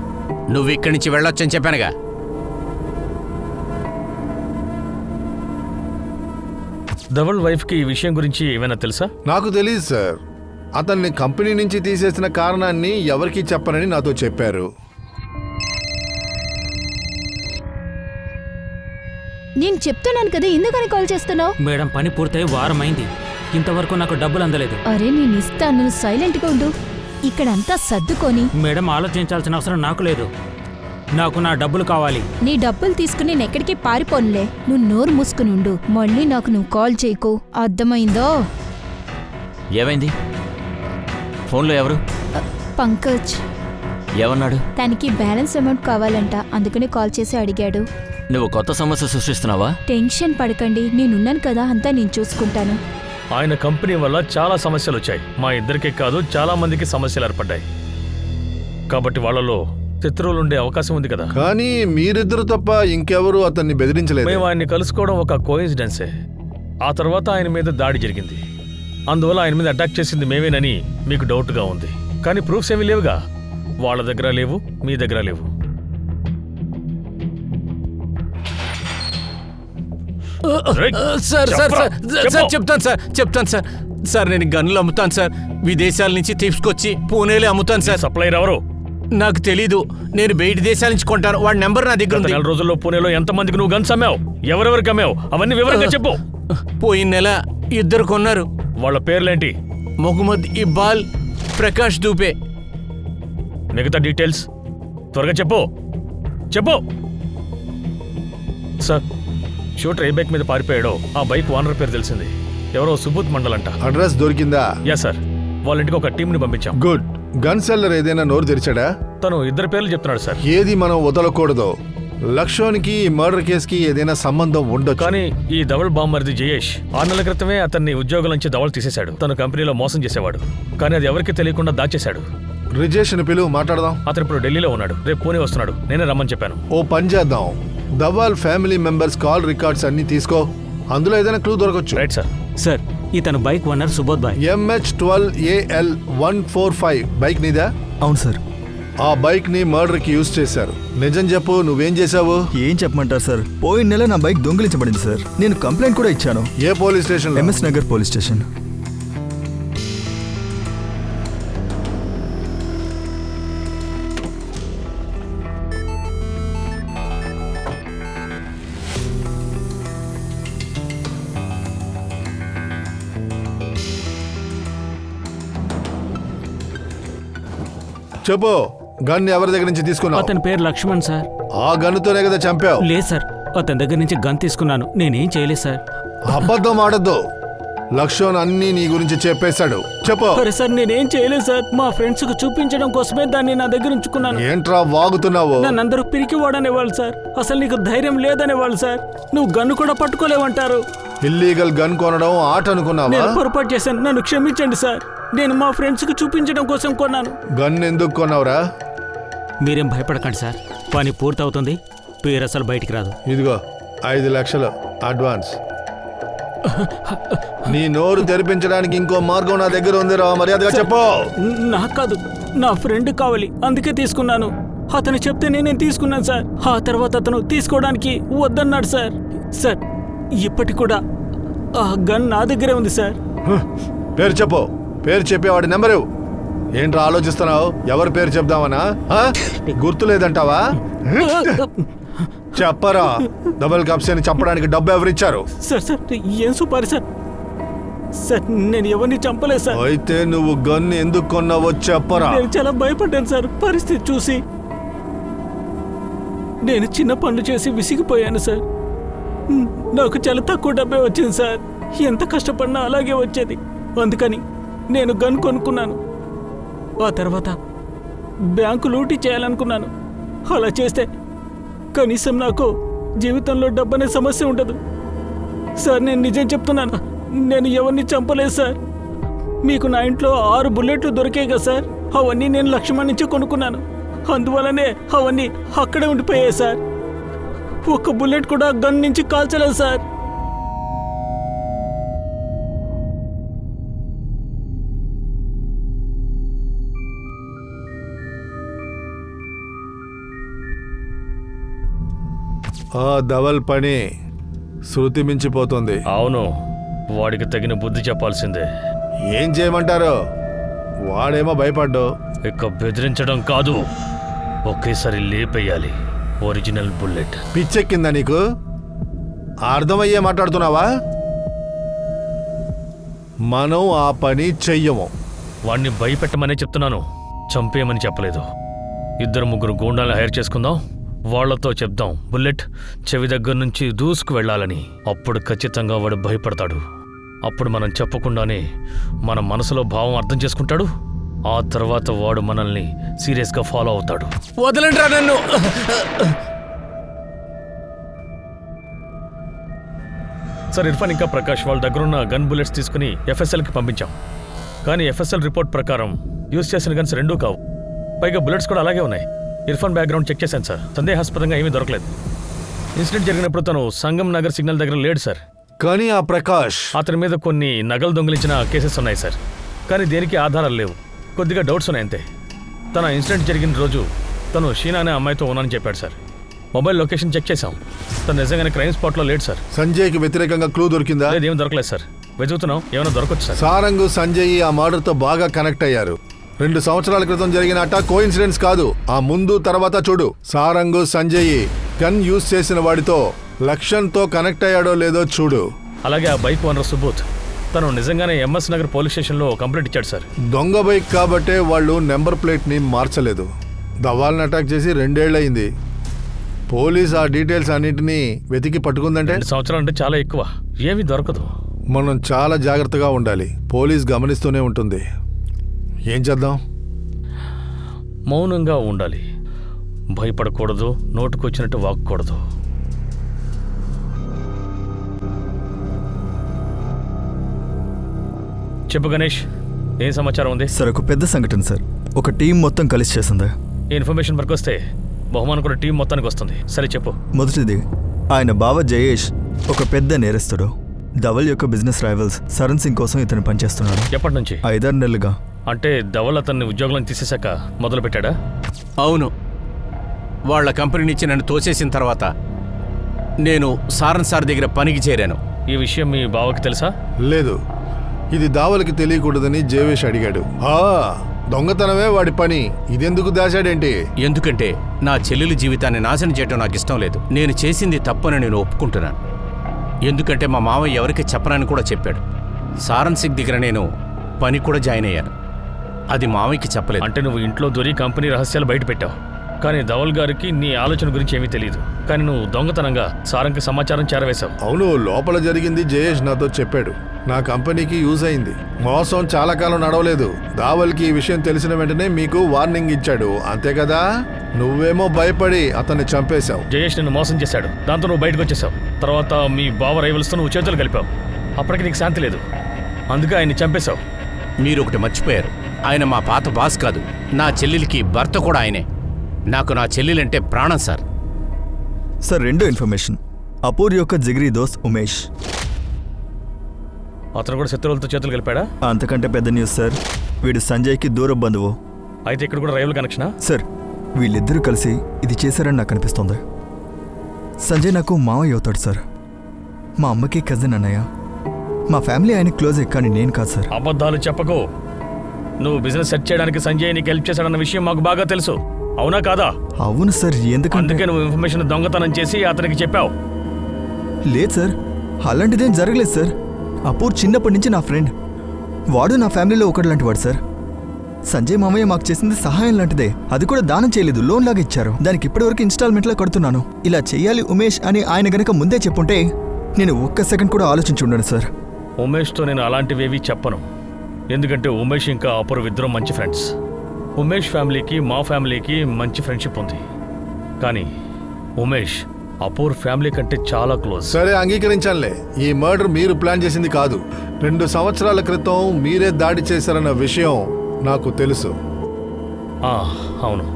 నువ్వు ఇక్కడి నుంచి వెళ్ళొచ్చని చెప్పానుగా. ధవల్ వైఫ్కి ఈ విషయం గురించి ఏమైనా తెలుసా? నాకు తెలియదు సార్. అతన్ని కంపెనీ నుంచి తీసేసిన కారణాన్ని ఎవరికీ చెప్పనని నాతో చెప్పారు. నేను చెప్తున్నాను కదా, ఎందుకని కాల్ చేస్తున్నావు? మేడం పని పూర్తయి వారం అయింది, ఇంతవరకు నాకు డబ్బులు అందలేదు. అరే నేను ఇస్తాను, సైలెంట్గా ఉండు. ఇక్కడంతా సర్దుకొని. మేడం ఆలోచించాల్సిన అవసరం నాకు లేదు. నాకు నా డబ్బులు కావాలి. నీ డబ్బులు తీసుకుని నేను ఎక్కడికి పారిపోనులే. నువ్వు నోరు మూసుకుని ఉండు. మళ్ళీ నాకు నువ్వు కాల్ చేయకు, అర్థమైందో? ఏమైంది? ఫోన్లో ఎవరు? పంకజ్. ఏమన్నాడు? తనకి బ్యాలెన్స్ అమౌంట్ కావాలంట, అందుకని కాల్ చేసి అడిగాడు. నువ్వు కొత్త సమస్య సృష్టిస్తున్నావా? టెన్షన్ పడకండి, నేనున్నాను కదా, అంతా నేను చూసుకుంటాను. ఆయన కంపెనీ వల్ల చాలా సమస్యలు వచ్చాయి. మా ఇద్దరికే కాదు, చాలా మందికి సమస్యలు ఏర్పడ్డాయి. కాబట్టి వాళ్ళలో శత్రువులు ఉండే అవకాశం ఉంది కదా. కానీ మీరిద్దరు తప్ప ఇంకెవరు అతన్ని బెదిరించలేదు. మేము ఆయన్ని కలుసుకోవడం ఒక కోయిన్సిడెన్సే. ఆ తర్వాత ఆయన మీద దాడి జరిగింది. అందువల్ల ఆయన మీద అటాక్ చేసింది మేమేనని మీకు డౌట్గా ఉంది. కానీ ప్రూఫ్స్ ఏమీ లేవుగా. వాళ్ళ దగ్గర లేవు, మీ దగ్గర లేవు. చెప్తాను సార్. నేను గన్నులు అమ్ముతాను సార్. విదేశాల నుంచి తీసుకొచ్చి పూణేలో అమ్ముతాను సార్. సప్లైర్ ఎవరు? నాకు తెలీదు. నేను బయట దేశాల నుంచి కొంటాను. వాడి నెంబర్ నా దగ్గర ఉంది. 4 రోజుల్లో పూణేలో ఎంతమందికి నువ్వు గన్స్ అమ్మావు? ఎవరెవరికి అమ్మావు? అవన్నీ వివరంగా చెప్పు. పోయిన నెల 2 కొన్నారు. వాళ్ళ పేర్లేంటి? మొహమ్మద్ ఇక్బాల్, ప్రకాష్ దూబే. మిగతా డీటెయిల్స్ త్వరగా చెప్పు. సార్, షూటర్ ఏ బైక్ మీద పారిపోయాడో ఆ బైక్ ఓనర్ పేరు తెలిసింది. ఎవరో సుబోధ్ మండల్ అంట. అడ్రస్ దొరికిందా? యా సార్, వాళ్ళ ఇంటికి ఒక టీంని పంపించాం. గుడ్. గన్ సెల్లర్ ఏదైనా నోరు తెరిచాడా? తను 2 పేర్లు చెప్తున్నాడు సార్. ఏది మనం వదలకూడదు. లక్ష్యానికి మర్డర్ కేసుకి ఏదైనా సంబంధం ఉండొచ్చు. కానీ ఈ ధవల్ బామ్మర్ది జయేష్ 6 నెలల క్రితమే అతన్ని ఉద్యోగం నుంచి ధవల్ తీసేశాడు. తన కంపెనీలో మోసం చేసేవాడు, కానీ అది ఎవరికి తెలియకుండా దాచేశాడు. రిజేష్ని పిలువు, మాట్లాడదాం. అతను ఇప్పుడు ఢిల్లీలో ఉన్నాడు. రేపు పూణే వస్తున్నాడు. నేనే రమ్మని చెప్పాను. ఓ పని చేద్దాం. Dhaval family members call records అన్ని తీసుకో. అందులో ఏదైనా క్లూ దొరకచ్చు. Right sir. సార్, ఇతను bike owner Subodh bhai. MH12AL145 bike నీదా? అవును సార్. ఆ బైక్ ని మర్డర్ కి యూజ్ చేశారు. నిజం చెప్పు, నువ్వేం చేశావు? ఏం చెప్పమంటారు సార్, పోయిన నెల నా బైక్ దొంగిలించబడింది సార్. నేను కంప్లైంట్ కూడా ఇచ్చాను. ఏ police station? MS Nagar police station. చెప్పు, గన్ ఎవరి దగ్గర నుంచి తీసుకున్నావు? అతని పేరు లక్ష్మణ్ సార్. ఆ గన్నుతోనే కదా చంపావు? లేదు సార్, అతని దగ్గర నుంచి గన్ తీసుకున్నాను. నేనేం చేయలేదు సార్. అబద్ధం ఆడద్దు. లక్ష్మణ్ అన్ని నీ గురించి చెప్పేశాడు. చెప్పు. అరే సార్, నేనేం చేయలేదు సార్. మా ఫ్రెండ్స్ కు చూపించడం కోసమే దాన్ని నా దగ్గర ఉంచుకున్నాను. ఏంట్రా వాగుతున్నావు? నన్ను అందరూ పిరికివాడనేవాళ్ళు సార్. అసలు నీకు ధైర్యం లేదనేవాళ్ళు సార్. నువ్వు గన్ను కూడా పట్టుకోలేవంటారు. ఇల్లీగల్ గన్ కొనడం ఆట అనుకున్నావా? నేను పొరపాటు చేశాను, నన్ను క్షమించండి సార్. నేను మా ఫ్రెండ్స్ కు చూపించడం కోసం కొన్నాను. గన్ ఎందుకు కొన్నావురా? మీరేం భయపడకండి సార్, పని పూర్తవుతుంది. పేరు అసలు బయటికి రాదు. ఇదిగో 5 లక్షలు అడ్వాన్స్. నీ నోరు తెరిపించడానికి ఇంకో మార్గం నా దగ్గర ఉందిరా, మర్యాదగా చెప్పు. నాకు కాదు, నా ఫ్రెండ్ కావాలి, అందుకే తీసుకున్నాను. అతను చెప్తే నేను తీసుకున్నాను సార్. ఆ తర్వాత అతను తీసుకోవడానికి వద్దన్నాడు సార్. సార్, ఇప్పటి కూడా ఆ గన్ నా దగ్గరే ఉంది సార్. పేరు చెప్పు. పేరు చెప్పేవాడి నెంబరు. ఏంట్రా ఆలోచిస్తున్నావు? ఎవరి పేరు చెప్దామనా? గుర్తులేదంటావా? చెప్పరా. డబుల్ కప్స్ని చంపడానికి డబ్బు ఎవరిచ్చారు? సార్ సార్, ఏం సూపర్ సార్. సార్, నేను ఎవరిని చంపలేదు సార్. అయితే నువ్వు గన్ ఎందుకు కొన్నావో చెప్పరా. నేను చాలా భయపడ్డాను సార్ పరిస్థితి చూసి. నేను చిన్న పనులు చేసి విసిగిపోయాను సార్. నాకు చాలా తక్కువ డబ్బే వచ్చింది సార్. ఎంత కష్టపడినా అలాగే వచ్చేది. అందుకని నేను గన్ కొనుక్కున్నాను. ఆ తర్వాత బ్యాంకు లూటీ చేయాలనుకున్నాను. అలా చేస్తే కనీసం నాకు జీవితంలో డబ్బనే సమస్య ఉండదు సార్. నేను నిజం చెప్తున్నాను, నేను ఎవరిని చంపలేదు సార్. మీకు నా ఇంట్లో 6 బుల్లెట్లు దొరికాయి కదా సార్, అవన్నీ నేను లక్ష్మణ్ నుంచి కొనుక్కున్నాను. అందువల్లనే అవన్నీ అక్కడే ఉండిపోయాయి సార్. ఒక్క బుల్లెట్ కూడా గన్ నుంచి కాల్చలేదు సార్. ఆ ధవల్ పని శృతి మించిపోతుంది. అవును, వాడికి తగిన బుద్ధి చెప్పాల్సిందే. ఏం చేయమంటారు? వాడేమో భయపడ్డు. ఇక బెదిరించడం కాదు, ఒకేసారి లేపేయాలి. Original bullet. పిచ్చెక్కిందా నీకు? అర్థమయ్యే మాట్లాడుతున్నావా? మనం ఆ పని చెయ్యము. వాణ్ణి భయపెట్టమనే చెప్తున్నాను, చంపేయమని చెప్పలేదు. 2-3 గూండాలను హైర్ చేసుకుందాం, వాళ్లతో చెప్దాం బుల్లెట్ చెవి దగ్గర నుంచి దూసుకు వెళ్ళాలని. అప్పుడు ఖచ్చితంగా వాడు భయపడతాడు. అప్పుడు మనం చెప్పకుండానే మన మనసులో భావం అర్థం చేసుకుంటాడు. ఆ తర్వాత వాడు మనల్ని సీరియస్గా ఫాలో అవుతాడు. వదలండి రా నన్ను. సార్, ఇర్ఫాన్ ఇంకా ప్రకాష్ వాళ్ళ దగ్గరున్న గన్ బుల్లెట్స్ తీసుకుని ఎఫ్ఎస్ఎల్కి పంపించాం. కానీ ఎఫ్ఎస్ఎల్ రిపోర్ట్ ప్రకారం యూజ్ చేసిన గన్స్ 2 కావు. పైగా బుల్లెట్స్ కూడా అలాగే ఉన్నాయి. ఇర్ఫాన్ బ్యాక్గ్రౌండ్ చెక్ చేశాను సార్, సందేహాస్పదంగా ఏమీ దొరకలేదు. ఇన్సిడెంట్ జరిగినప్పుడు తను సంగం నగర్ సిగ్నల్ దగ్గర లేడు సార్. కానీ ఆ ప్రకాష్, అతని మీద కొన్ని నగలు దొంగిలించిన కేసెస్ ఉన్నాయి సార్. కానీ దేనికి ఆధారాలు లేవు, కొద్దిగా డౌట్స్ ఉన్నాయి అంతే. తన ఇన్సిడెంట్ జరిగిన రోజు తను షీనా అనే అమ్మాయితో ఉన్నానని చెప్పాడు సార్. మొబైల్ లొకేషన్ చెక్ చేశాం, తను నిజంగానే క్రైమ్ స్పాట్లో లేడు సార్. సంజయ్కి వ్యతిరేకంగా క్లూ దొరికిందా? ఏం దొరకలేదు సార్, వెతుకుతున్నాం, ఏమైనా దొరకచ్చు సార్. సారంగు, సంజయ్ ఆ మర్డర్తో బాగా కనెక్ట్ అయ్యారు. 2 సంవత్సరాల క్రితం జరిగిన అటాక్ కోఇన్సిడెన్స్ కాదు. ఆ ముందు తర్వాత చూడు. సారంగు, సంజయ్ గన్ యూజ్ చేసిన వాడితో లక్ష్యంతో కనెక్ట్ అయ్యాడో లేదో చూడు. అలాగే ఆ బైక్ ఓనర్ సుబోధ్, తను నిజంగానే ఎంఎస్ నగర్ పోలీస్ స్టేషన్లో కంప్లైంట్ ఇచ్చాడు సార్. దొంగ బైక్ కాబట్టే వాళ్ళు నెంబర్ ప్లేట్ని మార్చలేదు. దవాల్ని అటాక్ చేసి 2 ఏళ్లయింది. పోలీస్ ఆ డీటెయిల్స్ అన్నింటినీ వెతికి పట్టుకుందంటే 2 సంవత్సరాలు అంటే చాలా ఎక్కువ, ఏమీ దొరకదు. మనం చాలా జాగ్రత్తగా ఉండాలి. పోలీస్ గమనిస్తూనే ఉంటుంది. ఏం చేద్దాం? మౌనంగా ఉండాలి, భయపడకూడదు, నోటుకొచ్చినట్టు వాక్కూడదు. చెప్పు గణేష్, ఏం సమాచారం ఉంది? సార్, ఒక పెద్ద సంఘటన సార్. ఒక టీం మొత్తం కలిసి చేసిందా? ఈ ఇన్ఫర్మేషన్ వరకు వస్తే బహుమానం కూడా టీం మొత్తానికి వస్తుంది. సరే చెప్పు. మొదటిది, ఆయన బావ జయేష్ ఒక పెద్ద నేరస్తుడు. ధవల్ యొక్క బిజినెస్ రైవల్స్ సరణ్ సింగ్ కోసం ఇతను పనిచేస్తున్నాడు. ఎప్పటి నుంచి? 5-6 నెలలుగా. అంటే ధవల్ అతన్ని ఉద్యోగం తీసేశాక మొదలు పెట్టాడా? అవును, వాళ్ళ కంపెనీ నుంచి నన్ను తోసేసిన తర్వాత నేను సారన్ సార్ దగ్గర పనికి చేరాను. ఈ విషయం మీ బావకి తెలుసా? లేదు, ఇది దావల్కి తెలియకూడదని జేవేష్ అడిగాడు. దొంగతనమే వాడి పని, ఇదెందుకు దాచాడేంటి? ఎందుకంటే నా చెల్లెలి జీవితాన్ని నాశనం చేయటం నాకు ఇష్టం లేదు. నేను చేసింది తప్పని నేను ఒప్పుకుంటున్నాను. ఎందుకంటే మా మావయ్య ఎవరికి చెప్పనని కూడా చెప్పాడు. సారన్ సింగ్ దగ్గర నేను పని కూడా జాయిన్ అయ్యాను. అది మావయ్యకి చెప్పలేదు. అంటే నువ్వు ఇంట్లో దొరి కంపెనీ రహస్యాలు బయట పెట్టావు, కానీ ధవల్ గారికి నీ ఆలోచన గురించి ఏమీ తెలియదు. కానీ నువ్వు దొంగతనంగా సారంకి సమాచారం చేరవేశావు. అవును, లోపల జరిగింది జయేష్ నాతో చెప్పాడు. నా కంపెనీకి యూజ్ అయింది. మోసం చాలా కాలం నడవలేదు. దావల్కి ఈ విషయం తెలిసిన వెంటనే మీకు వార్నింగ్ ఇచ్చాడు, అంతే కదా? నువ్వేమో భయపడి అతన్ని చంపేశావు. జయేష్ నిన్ను మోసం చేశాడు, దాంతో నువ్వు బయటకు వచ్చేసావు. తర్వాత మీ బావ రైవల్స్తో నువ్వు చేతులు కలిపావు. అప్పటికి నీకు శాంతి లేదు, అందుకే ఆయన్ని చంపేశావు. మీరు ఒకటి మర్చిపోయారు, ఆయన మా పాత బాస్ కాదు. నా చెల్లెలికి భర్త కూడా ఆయనే. నాకు నా చెల్లెలంటే ప్రాణం సార్. Sir, 2 information. అపూర్ యొక్క జిగిరి దోస్త్ ఉమేష్. అతను కూడా శత్రువులతో చేతులు కలిపాడా? అంతకంటే పెద్ద న్యూస్ సార్. వీడు సంజయ్కి దూర బంధువు. అయితే ఇక్కడ కూడా రైవల్ కనెక్షనా? సార్, వీళ్ళిద్దరూ కలిసి ఇది చేశారని నాకు అనిపిస్తోంది. సంజయ్ నాకు మావయ్య అవుతాడు సార్. మా అమ్మకి కజిన్ అన్నయ్య. మా ఫ్యామిలీ ఆయనకి క్లోజే, కానీ నేను కాదు సార్. అబద్ధాలు చెప్పకు. నువ్వు బిజినెస్ సెట్ చేయడానికి సంజయ్ నీకు హెల్ప్ చేశాడన్న విషయం మాకు బాగా తెలుసు, అవునా కాదా? అవును సార్. ఎందుకంటే అందుకే నువ్వు ఇన్ఫర్మేషన్ దొంగతనం చేసి అతనికి చెప్పావు. లేదు సార్, అలాంటిదేం జరగలేదు సార్. అపూర్ చిన్నప్పటి నుంచి నా ఫ్రెండ్. వాడు నా ఫ్యామిలీలో ఒకటి లాంటి వాడు సార్. సంజయ్ మామయ్య మాకు చేసింది సహాయం లాంటిదే. అది కూడా దానం చేయలేదు, లోన్ లాగా ఇచ్చారు. దానికి ఇప్పటివరకు ఇన్స్టాల్మెంట్లో కడుతున్నాను. ఇలా చెయ్యాలి ఉమేష్ అని ఆయన గనక ముందే చెప్పుంటే నేను ఒక్క సెకండ్ కూడా ఆలోచించి ఉండను సార్. ఉమేష్తో నేను అలాంటివేవీ చెప్పను, ఎందుకంటే ఉమేష్ ఇంకా అపూర్వ ఇద్దరు మంచి ఫ్రెండ్స్. ఉమేష్ ఫ్యామిలీకి మా ఫ్యామిలీకి మంచి ఫ్రెండ్షిప్ ఉంది, కానీ ఉమేష్ అపూర్ ఫ్యామిలీ కంటే చాలా క్లోజ్. సరే, అంగీకరించానులే. ఈ మర్డర్ మీరు ప్లాన్ చేసింది కాదు. 2 సంవత్సరాల క్రితం మీరే దాడి చేశారన్న విషయం నాకు తెలుసు. అవును,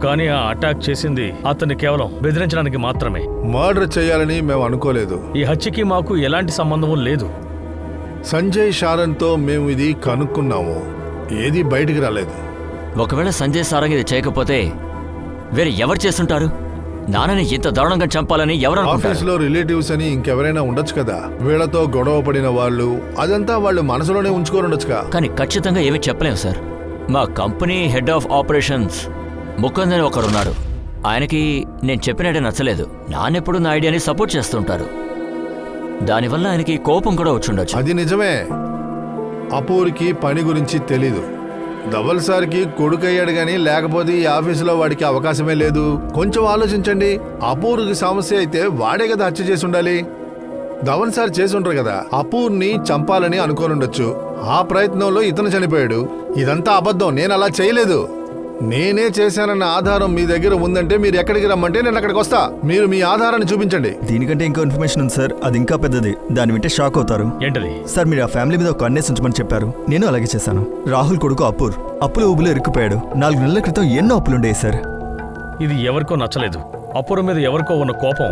కానీ ఆ అటాక్ చేసింది అతన్ని కేవలం బెదిరించడానికి మాత్రమే. మర్డర్ చేయాలని మేము అనుకోలేదు. ఈ హత్యకి మాకు ఎలాంటి సంబంధం లేదు. సంజయ్ షారన్తో మేము ఇది కనుక్కున్నాము, ఏది బయటికి రాలేదు. ఒకవేళ సంజయ్ సారంగ్ ఇది చేయకపోతే వేరే ఎవరు చేస్తుంటారు? నాన్నని ఇంత దారుణంగా చంపాలని ఎవరు అనుకుంటారు? ఆఫీస్లో రిలేటివ్స్ అని ఇంకెవరైనా ఉండొచ్చు కదా, వీళ్ళతో గొడవ పడిన వాళ్ళు, అదంతా వాళ్ళు మనసులోనే ఉంచుకొని ఉండొచ్చుగా. కానీ ఖచ్చితంగా ఏమీ చెప్పలేము సార్. మా company head of operations Mukund అని ఒకరున్నారు. ఆయనకి నేను చెప్పినట్టే నచ్చలేదు. నాన్నెప్పుడు నా ఐడియాని సపోర్ట్ చేస్తుంటారు. దానివల్ల ఆయనకి కోపం కూడా వచ్చుండొచ్చు. అది నిజమే. అపూర్కి పని గురించి తెలీదు. ధవల్ సార్కి కొడుకయ్యాడు గాని, లేకపోతే ఈ ఆఫీసులో వాడికి అవకాశమే లేదు. కొంచెం ఆలోచించండి. అపూర్కి సమస్య అయితే వాడే కదా హత్య చేసి ఉండాలి. ధవల్ సార్ చేసి ఉంటారు కదా. అపూర్ని చంపాలని అనుకోని ఉండొచ్చు. ఆ ప్రయత్నంలో ఇతను చనిపోయాడు. ఇదంతా అబద్ధం. నేను అలా చేయలేదు. నేనే చేశానన్న ఆధారం మీ దగ్గర ఉందంటే మీరు ఎక్కడికి రమ్మంటే నేను అక్కడికి వస్తా. మీరు మీ ఆధారాన్ని చూపించండి. దీనికంటే ఇంకో ఇన్ఫర్మేషన్ ఉంది సార్, అది ఇంకా పెద్దది. దాన్ని వింటే షాక్ అవుతారు. ఏంటది? సార్, మీరు ఆ ఫ్యామిలీ మీద ఒక కన్నేసి ఉంచమని చెప్పారు. నేను అలాగే చేశాను. రాహుల్ కొడుకు అపూర్ అప్పుల ఊబిలో ఇరుక్కుపోయాడు. 4 నెలల క్రితం ఎన్నో అప్పులుండేవి సార్. ఇది ఎవరికో నచ్చలేదు. అపూర్ మీద ఎవరికో ఉన్న కోపం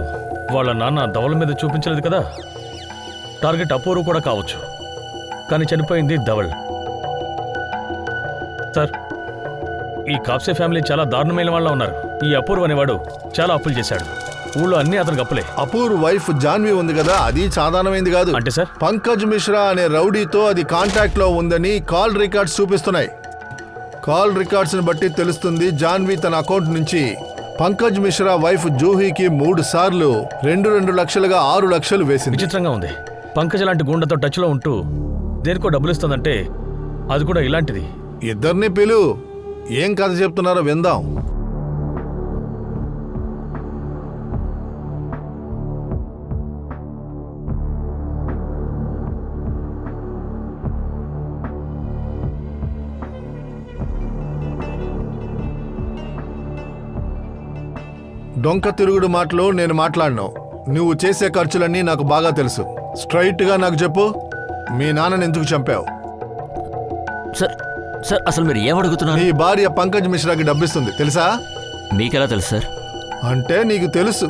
వాళ్ళ నాన్న ధవల్ మీద చూపించలేదు కదా. టార్గెట్ అపూర్ కూడా కావచ్చు, కానీ చనిపోయింది ధవల్. సార్, ఈ కాప్సే ఫ్యామిలీ చాలా దారుణమైన వాళ్ళ ఉన్నారు. ఈ అపూర్వ్ అనేవాడు చాలా అప్పులు చేశాడు. ఊళ్ళో అన్ని అతనికి అప్పులే. అపూర్ వైఫ్ జాన్వి ఉంది కదా, అది సాధారణమైంది కాదు. అంటే సార్, పంకజ్ మిశ్రా అనే రౌడీతో అది కాంటాక్ట్ లో ఉందని కాల్ రికార్డ్స్ చూపిస్తున్నాయి. కాల్ రికార్డ్స్ ని బట్టి తెలుస్తుంది జాన్వి తన అకౌంట్ నుంచి పంకజ్ మిశ్రా వైఫ్ జూహీకి 3 సార్లు 2 లక్షలుగా 6 లక్షలు వేసింది. విచిత్రంగా ఉంది. పంకజ్ లాంటి గుండెతో టచ్ లో ఉంటూ దేనికో డబ్బులు ఇస్తుందంటే అది కూడా ఇలాంటిది. ఇద్దరిని పిలు, ఏం కథ చెప్తున్నారో విందాం. డొంక తిరుగుడు మాటలు నేను మాట్లాడను. నువ్వు చేసే ఖర్చులన్నీ నాకు బాగా తెలుసు. స్ట్రైట్ గా నాకు చెప్పు, మీ నాన్నని ఎందుకు చంపావు? సార్ సార్ అసలు మీరు ఏం అడుగుతున్నారు? నీ భార్య పంకజ్ మిశ్రాకి డబ్బిస్తుంది తెలుసా? మీకెలా తెలుసు సార్? అంటే నీకు తెలుసు.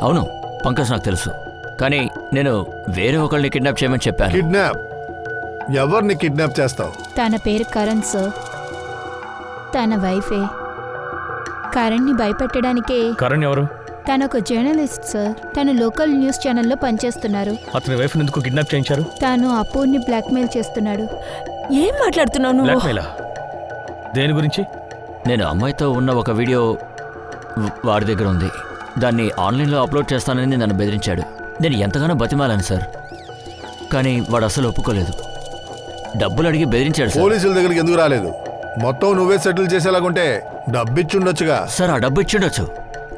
అవును, పంకజ్ నాకు తెలుసు. కానీ నేను వేరే ఒకరిని కిడ్నాప్ చేయమని చెప్పాను. కిడ్నాప్? ఎవరిని కిడ్నాప్ చేస్తావు? తన పేరు కరణ్ సార్. తన వైఫే. కరణ్ని భయపెట్టడానికే. కరణ్ ఎవరు? తను ఒక జర్నలిస్ట్ సార్. తను లోకల్ న్యూస్ ఛానల్లో పనిచేస్తున్నారు. అతని వైఫ్ ఎందుకు కిడ్నాప్ చేయించారు? తాను అపూర్ని బ్లాక్మెయిల్ చేస్తున్నాడు. ఏం మాట్లాడుతున్నావు నువ్వు? బ్లాక్మెయిలా? దేని గురించి? నేను అమ్మాయితో ఉన్న ఒక వీడియో వాడి దగ్గర ఉంది. దాన్ని ఆన్లైన్లో అప్లోడ్ చేస్తానని నన్ను బెదిరించాడు. నేను ఎంతగానో బతిమాలాను సార్, కానీ వాడు అసలు ఒప్పుకోలేదు. డబ్బులు అడిగి బెదిరించాడు సార్. పోలీసుల దగ్గరికి ఎందుకు రాలేదు? మొత్తం నువ్వే సెటిల్ చేసేలాగుంటే డబ్బిచ్చుండొచ్చుగా. సార్, ఆ డబ్బు ఇచ్చిండొచ్చు,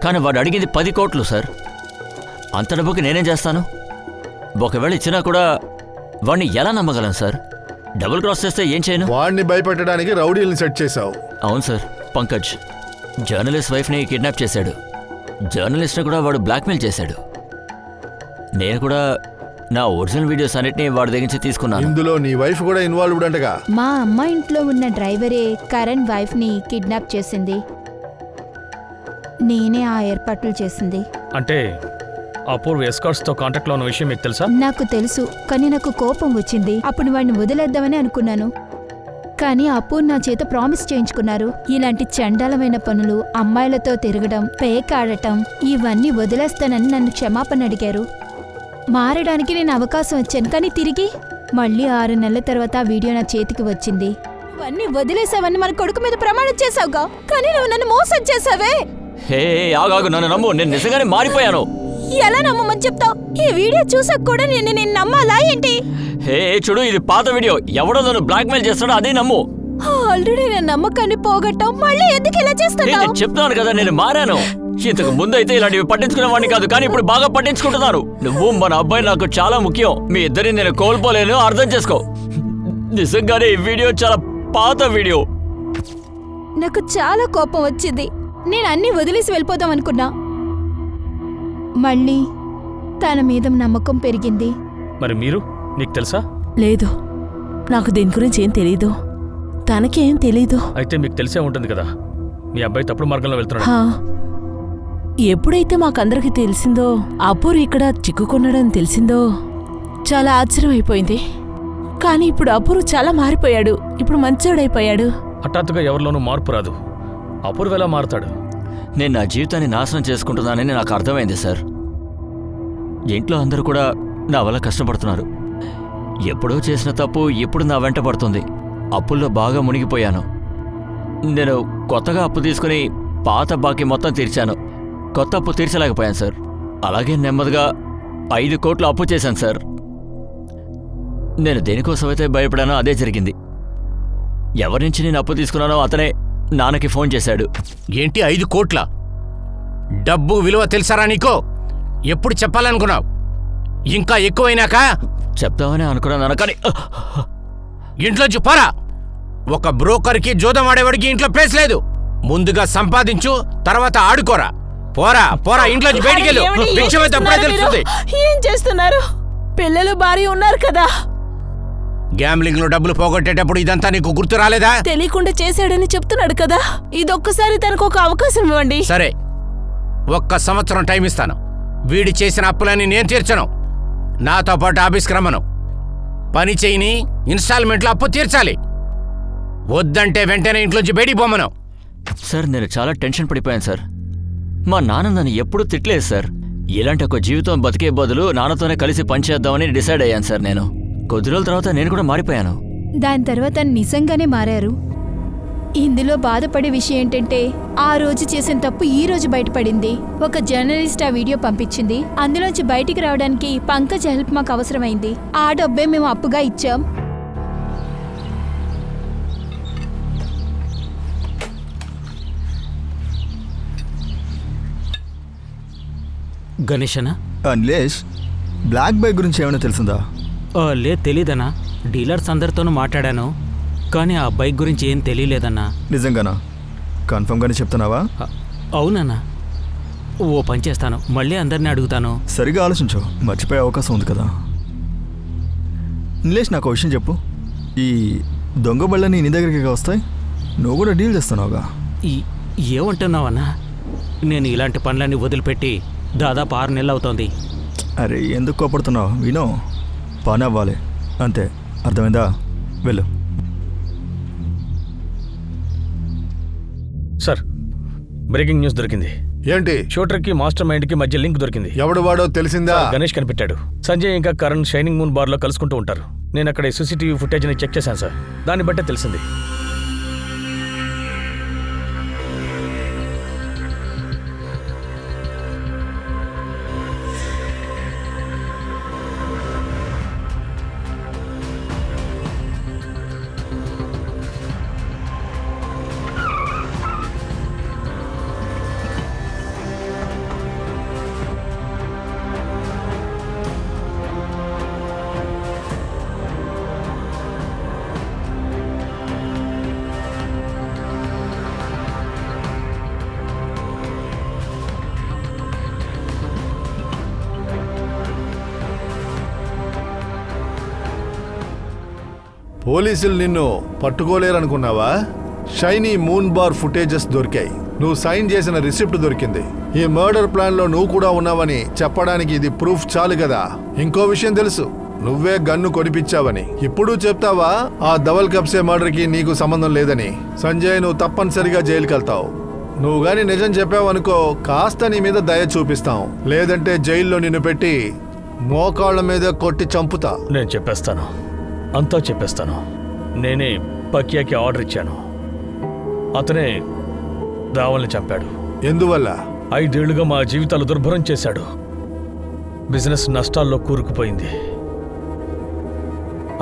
కానీ వాడు అడిగింది 10 కోట్లు సార్. అంత డబ్బుకి నేనేం చేస్తాను? ఒకవేళ ఇచ్చినా కూడా వాడిని ఎలా నమ్మగలను సార్? డబుల్ క్రాస్ చేస్తే ఏం చేయను? వాడిని భయపెట్టడానికి రౌడీల్ని సెట్ చేశావు. అవును సార్. పంకజ్ జర్నలిస్ట్ వైఫ్ని కిడ్నాప్ చేశాడు. జర్నలిస్ట్ని కూడా వాడు బ్లాక్మెయిల్ చేశాడు. నేను కూడా నా ఒరిజినల్ వీడియోస్ అన్నిటినీ వాడి దగ్గర నుంచి తీసుకున్నాను. ఇందులో నీ వైఫ్ కూడా ఇన్వాల్వ్డ్ అంటగా. మా అమ్మ ఇంట్లో ఉన్న డ్రైవరే కరణ్ వైఫ్ని కిడ్నాప్ చేసింది. నేనే ఆ ఏర్పాట్లు చేసింది. అంటే అపూర్వ్ ఎస్కార్ట్స్తో కాంటాక్ట్లో ఉన్న విషయం మీకు తెలుసా? నాకు తెలుసు, కానీ నాకు కోపం వచ్చింది. అప్పుడు వాడిని వదిలేద్దామని అనుకున్నాను. కానీ అపూర్ నా చేత ప్రామిస్ చేయించుకున్నారు. ఇలాంటి చండాలమైన పనులు, అమ్మాయిలతో తిరగడం, పేక ఆడటం, ఇవన్నీ వదిలేస్తానని నన్ను క్షమాపణ అడిగారు. మారడానికి నేను అవకాశం ఇచ్చాను, కానీ తిరిగి మళ్ళీ 6 నెలల తర్వాత ఆ వీడియో నా చేతికి వచ్చింది. ఇవన్నీ వదిలేసావని మన కొడుకు మీద ప్రమాణం చేసావుగా, కానీ నువ్వు నన్ను మోసం చేసావే. హే ఆగాగు, నన్ను నమ్ము. నేను నిజంగానే మారిపోయాను. ఎలా నమ్మమని చెప్తావు? ఈ వీడియో చూసాక కూడా నేను నమ్మాలా ఏంటి? హే చూడు, ఇది పాత వీడియో. ఎవడో నన్ను బ్లాక్మెయిల్ చేస్తాడో అదే నమ్ము. ఆల్రెడీ నేను నమ్మకాన్ని పోగొట్టావు, మళ్ళీ ఎందుకు ఇలా చేస్తున్నావు? నేను చెప్తాను కదా, నేను మారాను. ఇంతకు ముందు అయితే ఇలాంటివి పట్టించుకునేవాడిని కాదు, కానీ ఇప్పుడు బాగా పట్టించుకుంటున్నారు. నువ్వు మన అబ్బాయి నాకు చాలా ముఖ్యం. మీ ఇద్దరిని నేను కోల్పోలేను, అర్థం చేసుకో. నిజంగానే ఈ వీడియో చాలా పాత వీడియో. నాకు చాలా కోపం వచ్చింది. నేను అన్నీ వదిలేసి వెళ్ళిపోదాం అనుకున్నా. మళ్ళీ తన మీద నమ్మకం పెరిగింది. మరి మీరు, నీకు తెలుసా? లేదు, నాకు దీని గురించి ఏం తెలీదు. తనకేం తెలీదు. అయితే మీకు తెలిసే ఉంటుంది కదా మీ అబ్బాయి తప్పుడు మార్గంలో వెళ్తున్నాడు. ఎప్పుడైతే మాకందరికి తెలిసిందో అపూర్ ఇక్కడ చిక్కుకున్నాడని తెలిసిందో చాలా ఆశ్చర్యం అయిపోయింది. కానీ ఇప్పుడు అపూర్ చాలా మారిపోయాడు. ఇప్పుడు మంచోడైపోయాడు. హఠాత్తుగా ఎవరిలోనూ మార్పు రాదు. అపూర్వ ఎలా మారుతాడు? నేను నా జీవితాన్ని నాశనం చేసుకుంటున్నానని నాకు అర్థమైంది సార్. ఇంట్లో అందరూ కూడా నా వల్ల కష్టపడుతున్నారు. ఎప్పుడో చేసిన తప్పు ఇప్పుడు నా వెంట పడుతుంది. అప్పుల్లో బాగా మునిగిపోయాను. నేను కొత్తగా అప్పు తీసుకుని పాత బాకీ మొత్తం తీర్చాను. కొత్త అప్పు తీర్చలేకపోయాను సార్. అలాగే నెమ్మదిగా 5 కోట్లు అప్పు చేశాను సార్. నేను దేనికోసమైతే భయపడానో అదే జరిగింది. ఎవరి నుంచి నేను అప్పు తీసుకున్నానో అతనే నాన్నకి ఫోన్ చేశాడు. ఏంటి 5 కోట్ల డబ్బు విలువ తెలుసారా నీకో? ఎప్పుడు చెప్పాలనుకున్నావు? ఇంకా ఎక్కువైనాక చెప్తామని అనుకున్నాను, కానీ ఇంట్లోంచి పోరా. ఒక బ్రోకర్కి జోదం ఆడేవాడికి ఇంట్లో ప్లేస్ లేదు. ముందుగా సంపాదించు, తర్వాత ఆడుకోరా. పోరా పోరా, ఇంట్లోంచి బయటికి వెళ్ళు. ఏమండి, ఏం విషయమైతే అప్పుడే చేస్తున్నారు తెలుస్తుంది. మీరు? ఏం చేస్తున్నారు? పిల్లలు భార్య ఉన్నారు కదా. గ్యాంబ్లింగ్ లో డబ్బులు పోగొట్టేటప్పుడు ఇదంతా నీకు గుర్తు రాలేదా? తెలియకుండా చేశాడని చెప్తున్నాడు కదా. ఇదొక్కసారి తనకు ఒక అవకాశం ఇవ్వండి. సరే, 1 సంవత్సరం టైం ఇస్తాను. వీడి చేసిన అప్పులని నేను తీర్చను. నాతో పాటు ఆఫీస్కి రమ్మను. పని చేయని ఇన్స్టాల్మెంట్లో అప్పు తీర్చాలి. వద్దంటే వెంటనే ఇంట్లోంచి బయటికి పోమను. సార్ నేను చాలా టెన్షన్ పడిపోయాను సార్. మా నాన్న నన్ను ఎప్పుడూ తిట్టలేదు సార్. ఇలాంటి ఒక జీవితం బతికే బదులు నాన్నతోనే కలిసి పనిచేద్దామని డిసైడ్ అయ్యాను సార్. నేను కొద్ది రోజుల తర్వాత నేను కూడా మారిపోయాను. దాని తర్వాత నిజంగానే మారారు. ఇందులో బాధపడే విషయం ఏంటంటే ఆ రోజు చేసిన తప్పు ఈ రోజు బయటపడింది. ఒక జర్నలిస్ట్ ఆ వీడియో పంపించింది. అందులోంచి బయటికి రావడానికి పంకజ్ హెల్ప్ మాకు అవసరమైంది. ఆ డబ్బే మేము అప్పుగా ఇచ్చాం. గణేషనా? నిలేష్, బ్లాక్ బైక్ గురించి ఏమైనా తెలిసిందా? లేదు, తెలీదన్నా. డీలర్స్ అందరితోనూ మాట్లాడాను, కానీ ఆ బైక్ గురించి ఏం తెలియలేదన్నా. నిజంగానా? కన్ఫర్మ్గానే చెప్తున్నావా? అవునన్నా. ఓ పని చేస్తాను, మళ్ళీ అందరినీ అడుగుతాను. సరిగా ఆలోచించు, మర్చిపోయే అవకాశం ఉంది కదా. నిలేష్, నాకు విషయం చెప్పు. ఈ దొంగ బళ్ళని నీ దగ్గరికి వస్తాయి, నువ్వు కూడా డీల్ చేస్తున్నావుగా? ఏమంటున్నావన్నా? నేను ఇలాంటి పనులన్నీ వదిలిపెట్టి దాదాపు 6 నెలలు అవుతోంది. అరే, ఎందుకు కోపడుతున్నావు? వినో, పని అవ్వాలి అంతే, అర్థమైందా? వెళ్ళు. సార్, బ్రేకింగ్ న్యూస్ దొరికింది. ఏంటి? షూటర్కి మాస్టర్ మైండ్కి మధ్య లింక్ దొరికింది. ఎవడు వాడో తెలిసిందా? గణేష్ కనిపెట్టాడు. సంజయ్ ఇంకా కరణ్ షైనింగ్ మూన్ బార్లో కలుసుకుంటూ ఉంటారు. నేను అక్కడ సీసీటీవీ ఫుటేజ్ని చెక్ చేశాను సార్. దాన్ని బట్టే తెలిసింది. పోలీసులు నిన్ను పట్టుకోలేరనుకున్నావా? షైనీ మూన్ బార్ ఫుటేజెస్ దొరికాయి. నువ్వు సైన్ చేసిన రిసిప్ట్ దొరికింది. ఈ మర్డర్ ప్లాన్ లో నువ్వు కూడా ఉన్నావని చెప్పడానికి ఇది ప్రూఫ్ చాలు కదా. ఇంకో విషయం తెలుసు, నువ్వే గన్ను కొనిపించావని. ఇప్పుడు చెప్తావా ఆ ధవల్ కబ్సే మర్డర్ కి నీకు సంబంధం లేదని? సంజయ్, నువ్వు తప్పనిసరిగా జైలుకి వెళ్తావు. నువ్వు గాని నిజం చెప్పావనుకో, కాస్త నీ మీద దయ చూపిస్తాం. లేదంటే జైల్లో నిన్ను పెట్టి మోకాళ్ళ మీద కొట్టి చంపుతా. నేను చెప్పేస్తాను, అంతా చెప్పేస్తాను. నేనే పకియాకి ఆర్డర్ ఇచ్చాను. అతనే దావల్ని చంపాడు. ఎందువల్ల? 5 ఏళ్లుగా మా జీవితాలు దుర్భరం చేశాడు. బిజినెస్ నష్టాల్లో కూరుకుపోయింది.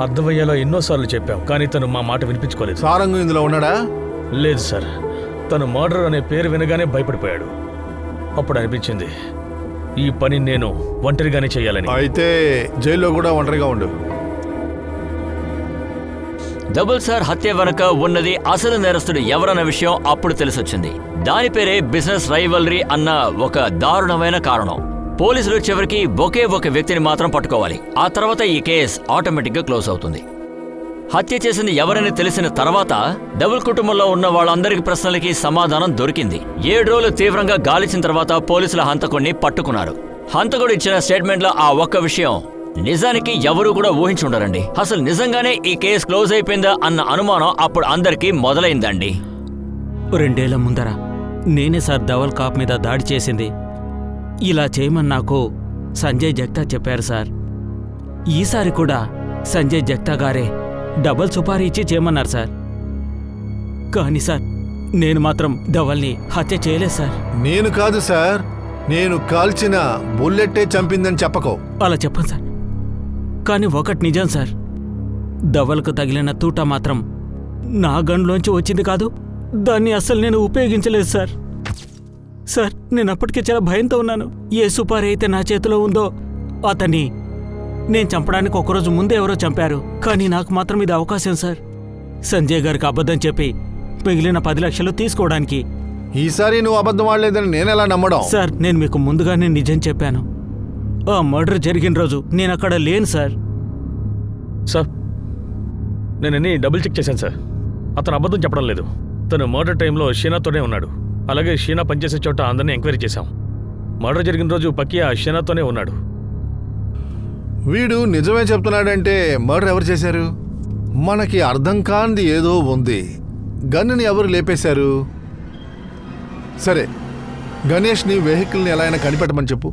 అర్థమయ్యేలా ఎన్నోసార్లు చెప్పాం, కానీ తను మా మాట వినిపించుకోలేదు. సారంగు ఇందులో ఉన్నాడా? లేదు సార్, తను మర్డర్ అనే పేరు వినగానే భయపడిపోయాడు. అప్పుడు అనిపించింది ఈ పని నేను ఒంటరిగానే చేయాలని. అయితే జైల్లో కూడా ఒంటరిగా ఉండు. డబుల్ సార్ హత్య వెనక ఉన్నది అసలు నేరస్తుడు ఎవరన్న విషయం అప్పుడు తెలిసొచ్చింది. దాని పేరే బిజినెస్ రైవల్రీ అన్న ఒక దారుణమైన కారణం. పోలీసులు చివరికి ఒకే ఒక వ్యక్తిని మాత్రం పట్టుకోవాలి. ఆ తర్వాత ఈ కేసు ఆటోమేటిక్గా క్లోజ్ అవుతుంది. హత్య చేసింది ఎవరని తెలిసిన తర్వాత డబుల్ కుటుంబంలో ఉన్న వాళ్ళందరికి ప్రశ్నలకి సమాధానం దొరికింది. 7 రోజులు తీవ్రంగా గాలిచిన తర్వాత పోలీసుల హంతకుడిని పట్టుకున్నారు. హంతకుడు ఇచ్చిన స్టేట్మెంట్లో ఆ ఒక్క విషయం నిజానికి ఎవరూ కూడా ఊహించుండరండి. అసలు నిజంగానే ఈ కేసు క్లోజ్ అయిపోయిందా అన్న అనుమానం అప్పుడు అందరికీ మొదలైందండి. 2 ఏళ్ల ముందర నేనే సార్ ధవల్ కాప్ మీద దాడి చేసింది. ఇలా చేయమని నాకు సంజయ్ జగ్తా చెప్పారు సార్. ఈసారి కూడా సంజయ్ జగ్తా గారే డబల్ సుపారీ ఇచ్చి చేయమన్నారు సార్. కానీ సార్ నేను మాత్రం ధవల్ని హత్య చేయలేదు సార్. నేను కాదు సార్, నేను కాల్చిన బుల్లెట్టే చంపిందని చెప్పకో. అలా చెప్పను సార్. కానీ ఒకటి నిజం సార్, ధవల్కు తగిలిన తూట మాత్రం నా గన్లోంచి వచ్చింది కాదు. దాన్ని అస్సలు నేను ఉపయోగించలేదు సార్. సార్ నేను అప్పటికే చాలా భయంతో ఉన్నాను. ఏ సుపారీ అయితే నా చేతిలో ఉందో అతన్ని నేను చంపడానికి ఒకరోజు ముందే ఎవరో చంపారు. కానీ నాకు మాత్రం ఇది అవకాశం సార్, సంజయ్ గారికి అబద్ధం చెప్పి మిగిలిన 10 లక్షలు తీసుకోవడానికి. ఈసారి నువ్వు అబద్ధం ఆడలేదని నేనెలా నమ్మడం? సార్ నేను మీకు ముందుగానే నిజం చెప్పాను. ఆ మర్డర్ జరిగిన రోజు నేను అక్కడ లేను సార్. సార్ నేను అన్నీ డబుల్ చెక్ చేశాను సార్. అతను అబద్ధం చెప్పడం లేదు. తను మర్డర్ టైంలో షీనాతోనే ఉన్నాడు. అలాగే షీనా పనిచేసే చోట అందరినీ ఎంక్వైరీ చేశాం. మర్డర్ జరిగిన రోజు పక్కియా షీనాతోనే ఉన్నాడు. వీడు నిజమే చెప్తున్నాడంటే మర్డర్ ఎవరు చేశారు? మనకి అర్థం కానిది ఏదో ఉంది. గన్నుని ఎవరు లేపేశారు? సరే, గణేష్ని వెహికల్ని ఎలా అయినా కనిపెట్టమని చెప్పు.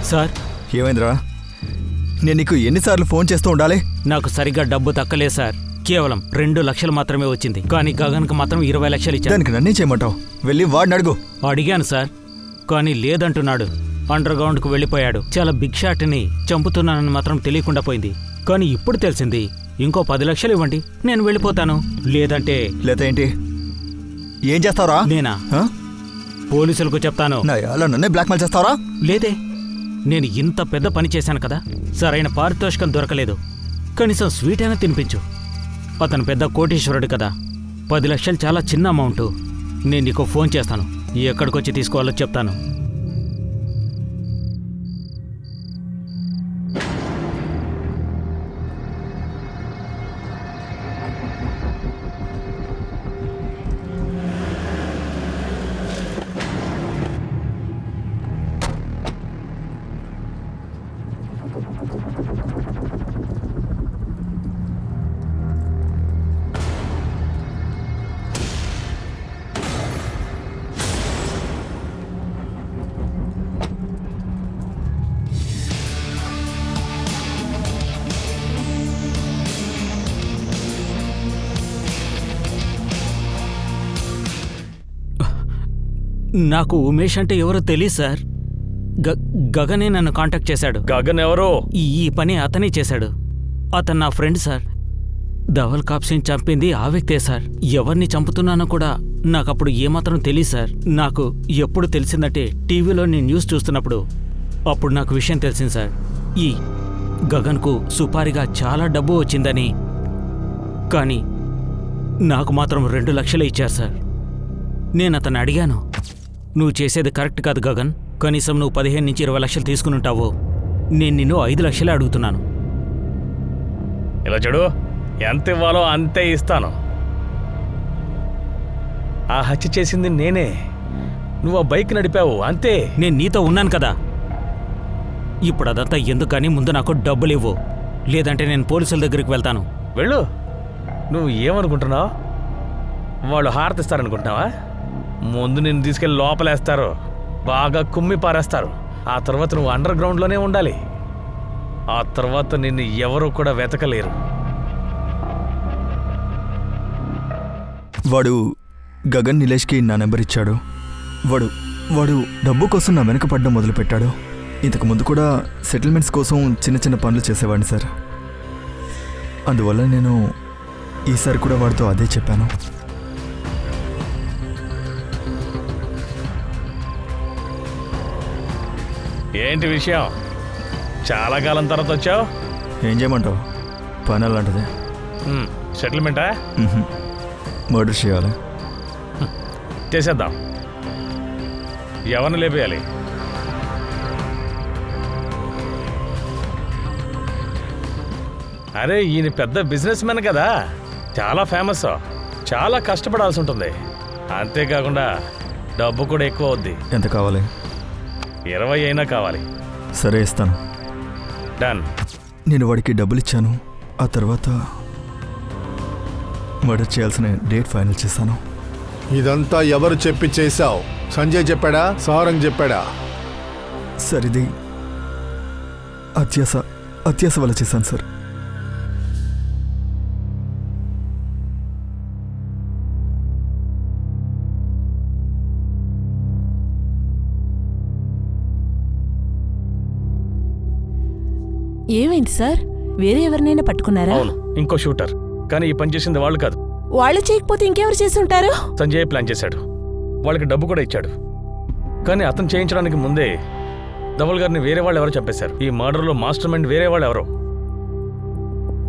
సార్ ఏమైందిరా? నేను నీకు ఎన్నిసార్లు ఫోన్ చేస్తూ ఉండాలి? నాకు సరిగ్గా డబ్బు తక్కలేదు సార్. కేవలం 2 లక్షలు మాత్రమే వచ్చింది. కానీ గగన్కి మాత్రం 20 లక్షలు ఇచ్చాను. దానికి నన్నే చేయమంటావు? వెళ్ళి వాడిని అడుగు. అడిగాను సార్, కానీ లేదంటున్నాడు. అండర్ గ్రౌండ్కు వెళ్ళిపోయాడు. చాలా బిగ్ షాట్ని చంపుతున్నానని మాత్రం తెలియకుండా పోయింది. కానీ ఇప్పుడు తెలిసింది. ఇంకో 10 లక్షలు ఇవ్వండి, నేను వెళ్ళిపోతాను. లేదంటే లేదా ఏంటి? ఏం చేస్తావురా? నేనా ఆ? పోలీసులకు చెప్తాను. అలా నన్నే బ్లాక్మెయిల్ చేస్తావరా? లేదే, నేను ఇంత పెద్ద పని చేశాను కదా, సరైన పారితోషికం దొరకలేదు. కనీసం స్వీట్ అయినా తినిపించు. అతను పెద్ద కోటీశ్వరుడు కదా, 10 లక్షలు చాలా చిన్న అమౌంట్. నేను నీకు ఫోన్ చేస్తాను, ఎక్కడికొచ్చి తీసుకోవాలో చెప్తాను. నాకు ఉమేష్ అంటే ఎవరో తెలియదు సార్. గగనే నన్ను కాంటాక్ట్ చేశాడు. గగన్ ఎవరో? ఈ పని అతనే చేశాడు. అతను నా ఫ్రెండ్ సార్. ధవల్ కాప్స్ని చంపింది ఆ వ్యక్తే సార్. ఎవరిని చంపుతున్నానో కూడా నాకప్పుడు ఏమాత్రం తెలియదు సార్. నాకు ఎప్పుడు తెలిసిందంటే టీవీలో నేను న్యూస్ చూస్తున్నప్పుడు అప్పుడు నాకు విషయం తెలిసింది సార్. ఈ గగన్కు సుపారీగా చాలా డబ్బు వచ్చిందని. కానీ నాకు మాత్రం 2 లక్షలే ఇచ్చారు సార్. నేను అతన్ని అడిగాను, నువ్వు చేసేది కరెక్ట్ కాదు గగన్, కనీసం నువ్వు 15 నుంచి 20 లక్షలు తీసుకుని ఉంటావు. నేను నిన్ను 5 లక్షలే అడుగుతున్నాను. ఇలా చూడు, ఎంత ఇవ్వాలో అంతే ఇస్తాను. ఆ హత్య చేసింది నేనే. నువ్వు ఆ బైక్ నడిపావు అంతే. నేను నీతో ఉన్నాను కదా. ఇప్పుడు అదంతా ఎందుకని ముందు నాకు డబ్బులు ఇవ్వు, లేదంటే నేను పోలీసుల దగ్గరికి వెళ్తాను. వెళ్ళు. నువ్వు ఏమనుకుంటున్నావు? వాళ్ళు హారతిస్తారనుకుంటున్నావా? ముందు నిన్ను తీసుకెళ్ళి లోపలేస్తారు, బాగా కుమ్మి పారేస్తారు. ఆ తర్వాత నువ్వు అండర్ గ్రౌండ్లోనే ఉండాలి. ఆ తర్వాత నిన్ను ఎవరు కూడా వెతకలేరు. వాడు గగన్ నిలేష్కి నా నెంబర్ ఇచ్చాడు. వాడు డబ్బు కోసం నా వెనక పడడం మొదలుపెట్టాడు. ఇంతకు ముందు కూడా సెటిల్మెంట్స్ కోసం చిన్న చిన్న పనులు చేసేవాడిని సార్. అందువల్ల నేను ఈసారి కూడా వాడితో అదే చెప్పాను. ఏంటి విషయం? చాలా కాలం తర్వాత వచ్చావు. ఏం చేయమంటావు? పని అలాంటిదే. సెటిల్మెంటా? మర్డర్ చేయాలి. చేసేద్దాం. ఎవరిని లేపేయాలి? అరే ఈయన పెద్ద బిజినెస్ మ్యాన్ కదా, చాలా ఫేమస్, చాలా కష్టపడాల్సి ఉంటుంది. అంతేకాకుండా డబ్బు కూడా ఎక్కువ అవుద్ది. ఎంత కావాలి? 20 అయినా కావాలి. సరే ఇస్తాను. డన్. నేను వాడికి డబ్బులు ఇచ్చాను. ఆ తర్వాత మర్డర్ చేయాల్సిన డేట్ ఫైనల్ చేస్తాను. ఇదంతా ఎవరు చెప్పి చేశావు? సంజయ్ చెప్పాడా? సారంగ్ చెప్పాడా? సార్ ఇది అత్యాస వల్ల చేశాను సార్. ఏమైంది సార్? వేరే ఎవరినైనా పట్టుకున్నారా? అవును, ఇంకో షూటర్. కానీ ఈ పని చేసింది వాళ్ళు కాదు. వాళ్ళు చేయకపోతే ఇంకెవరు చేసి ఉంటారు? సంజయ్ ప్లాన్ చేశాడు. వాళ్ళకి డబ్బు కూడా ఇచ్చాడు. కానీ అతను చేయించడానికి ముందే ధవల్ గారిని వేరే వాళ్ళు ఎవరో చంపేశారు. ఈ మర్డర్లో మాస్టర్ మైండ్ వేరే వాళ్ళు ఎవరో.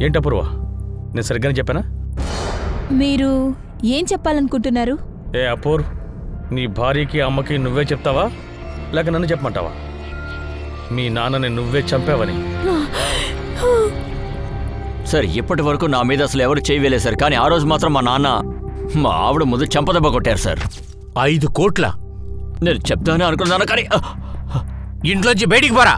ఏంటి అపూర్వ, నేను సరిగ్గానే చెప్పానా? మీరు ఏం చెప్పాలనుకుంటున్నారు? ఏ అపూర్, నీ భార్యకి అమ్మకి నువ్వే చెప్తావా లేక నన్ను చెప్పమంటావా? మీ నాన్నని నువ్వే చంపావని. సార్ ఇప్పటి వరకు నా మీద అసలు ఎవరు చేయవేలేదు సార్. కానీ ఆ రోజు మాత్రం మా నాన్న మా ఆవిడ ముందు చంపదెబ్బ కొట్టారు సార్. 5 కోట్ల? నేను చెప్తానే అనుకున్నాను కానీ ఇంట్లోంచి బయటికి పోరా.